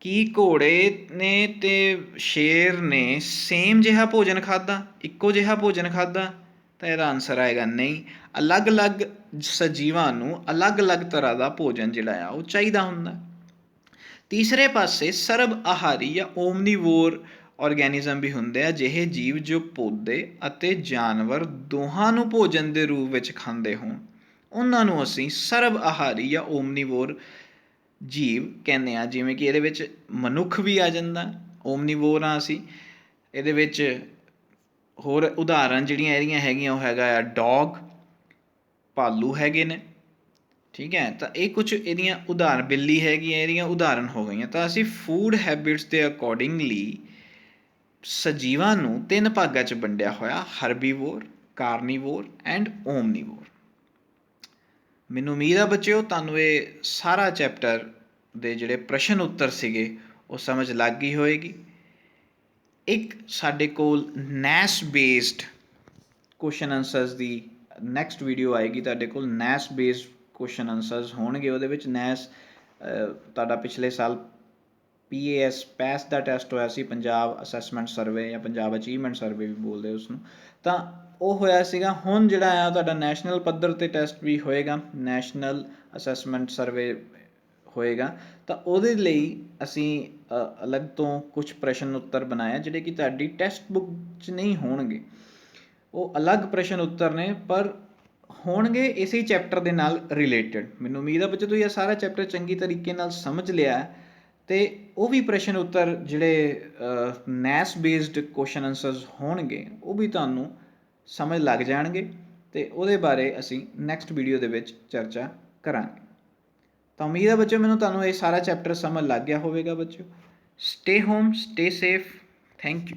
ਕੀ ਘੋੜੇ ਨੇ ਅਤੇ ਸ਼ੇਰ ਨੇ ਸੇਮ ਜਿਹਾ ਭੋਜਨ ਖਾਧਾ, ਇੱਕੋ ਜਿਹਾ ਭੋਜਨ ਖਾਧਾ? ਤਾਂ ਇਹਦਾ ਆਨਸਰ ਆਏਗਾ ਨਹੀਂ। ਅਲੱਗ ਸਜੀਵਾਂ ਨੂੰ ਅਲੱਗ ਤਰ੍ਹਾਂ ਦਾ ਭੋਜਨ ਜਿਹੜਾ ਆ ਉਹ ਚਾਹੀਦਾ ਹੁੰਦਾ। ਤੀਸਰੇ ਪਾਸੇ ਸਰਬ ਆਹਾਰੀ ਜਾਂ ਓਮਨੀਵੋਰ ਔਰਗੈਨਿਜ਼ਮ ਵੀ ਹੁੰਦੇ ਆ, ਅਜਿਹੇ ਜੀਵ ਜੋ ਪੌਦੇ ਅਤੇ ਜਾਨਵਰ ਦੋਹਾਂ ਨੂੰ ਭੋਜਨ ਦੇ ਰੂਪ ਵਿੱਚ ਖਾਂਦੇ ਹੋਣ, ਉਹਨਾਂ ਨੂੰ ਅਸੀਂ ਸਰਬ ਆਹਾਰੀ ਜਾਂ ਓਮਨੀਵੋਰ ਜੀਵ ਕਹਿੰਦੇ ਹਾਂ। ਜਿਵੇਂ ਕਿ ਇਹਦੇ ਵਿੱਚ ਮਨੁੱਖ ਵੀ ਆ ਜਾਂਦਾ, ਓਮਨੀਵੋਰ ਹਾਂ ਅਸੀਂ। ਇਹਦੇ ਵਿੱਚ ਹੋਰ ਉਦਾਹਰਨ ਜਿਹੜੀਆਂ ਇਹਦੀਆਂ ਹੈਗੀਆਂ ਉਹ ਹੈਗਾ ਆ ਡੌਗ, ਭਾਲੂ ਹੈਗੇ ਨੇ, ਠੀਕ ਹੈ। ਤਾਂ ਇਹ ਕੁਛ ਇਹਦੀਆਂ ਉਦਾਹਰਨ, ਬਿੱਲੀ ਹੈਗੀ ਹੈ, ਇਹਦੀਆਂ ਉਦਾਹਰਨ ਹੋ ਗਈਆਂ। ਤਾਂ ਅਸੀਂ ਫੂਡ ਹੈਬਿਟਸ ਦੇ ਅਕੋਰਡਿੰਗਲੀ ਸਜੀਵਾਂ ਨੂੰ 3 ਭਾਗਾਂ 'ਚ ਵੰਡਿਆ ਹੋਇਆ, ਹਰਬੀਵੋਰ, ਕਾਰਨੀਵੋਰ ਐਂਡ ਓਮਨੀਵੋਰ। ਮੈਨੂੰ ਉਮੀਦ ਆ ਬੱਚਿਓ ਤੁਹਾਨੂੰ ਇਹ ਸਾਰਾ ਚੈਪਟਰ ਦੇ ਜਿਹੜੇ ਪ੍ਰਸ਼ਨ ਉੱਤਰ ਸੀਗੇ ਉਹ ਸਮਝ ਲੱਗ ਗਈ ਹੋਏਗੀ। ਇੱਕ ਸਾਡੇ ਕੋਲ ਨੈਸ ਬੇਸਡ ਕੁਐਸਚਨ ਆਨਸਰਸ ਦੀ ਨੈਕਸਟ ਵੀਡੀਓ ਆਏਗੀ, ਤੁਹਾਡੇ ਕੋਲ ਨੈਸ ਬੇਸਡ ਕੁਐਸਚਨ ਆਨਸਰਸ ਹੋਣਗੇ। ਉਹਦੇ ਵਿੱਚ ਨੈਸ ਤੁਹਾਡਾ ਪਿਛਲੇ ਸਾਲ PAS ਪੈਸ ਦਾ ਟੈਸਟ ਹੋਇਆ ਸੀ, ਪੰਜਾਬ ਅਸੈਸਮੈਂਟ ਸਰਵੇ ਜਾਂ ਪੰਜਾਬ ਅਚੀਵਮੈਂਟ ਸਰਵੇ ਵੀ ਬੋਲਦੇ ਉਸਨੂੰ, ਤਾਂ ਉਹ ਹੋਇਆ ਸੀਗਾ। ਹੁਣ ਜਿਹੜਾ ਆ ਤੁਹਾਡਾ ਨੈਸ਼ਨਲ ਪੱਧਰ 'ਤੇ ਟੈਸਟ ਵੀ ਹੋਏਗਾ, ਨੈਸ਼ਨਲ ਅਸੈਸਮੈਂਟ ਸਰਵੇ ਹੋਏਗਾ, ਤਾਂ ਉਹਦੇ ਲਈ ਅਸੀਂ ਅਲੱਗ ਤੋਂ ਕੁਝ ਪ੍ਰਸ਼ਨ ਉੱਤਰ ਬਣਾਏ ਜਿਹੜੇ ਕਿ ਤੁਹਾਡੀ ਟੈਕਸਟ ਬੁੱਕ 'ਚ ਨਹੀਂ ਹੋਣਗੇ। ਉਹ ਅਲੱਗ ਪ੍ਰਸ਼ਨ ਉੱਤਰ ਨੇ ਪਰ ਹੋਣਗੇ ਇਸੇ ਚੈਪਟਰ ਦੇ ਨਾਲ ਰਿਲੇਟਡ। ਮੈਨੂੰ ਉਮੀਦ ਆ ਬੱਚੇ ਤੁਸੀਂ ਇਹ ਸਾਰਾ ਚੈਪਟਰ ਚੰਗੀ ਤਰੀਕੇ ਨਾਲ ਸਮਝ ਲਿਆ, ਅਤੇ ਉਹ ਵੀ ਪ੍ਰਸ਼ਨ ਉੱਤਰ ਜਿਹੜੇ ਨੈਸ ਬੇਸਡ ਕੁਐਸਚਨ ਆਨਸਰਸ ਹੋਣਗੇ ਉਹ ਵੀ ਤੁਹਾਨੂੰ ਸਮਝ ਲੱਗ ਜਾਣਗੇ, ਅਤੇ ਉਹਦੇ ਬਾਰੇ ਅਸੀਂ ਨੈਕਸਟ ਵੀਡੀਓ ਦੇ ਵਿੱਚ ਚਰਚਾ ਕਰਾਂਗੇ। ਤਾਂ ਉਮੀਦ ਹੈ ਬੱਚਿਓ ਮੈਨੂੰ ਤੁਹਾਨੂੰ ਇਹ ਸਾਰਾ ਚੈਪਟਰ ਸਮਝ ਲੱਗ ਗਿਆ ਹੋਵੇਗਾ। ਬੱਚਿਓ stay home, stay safe, thank you.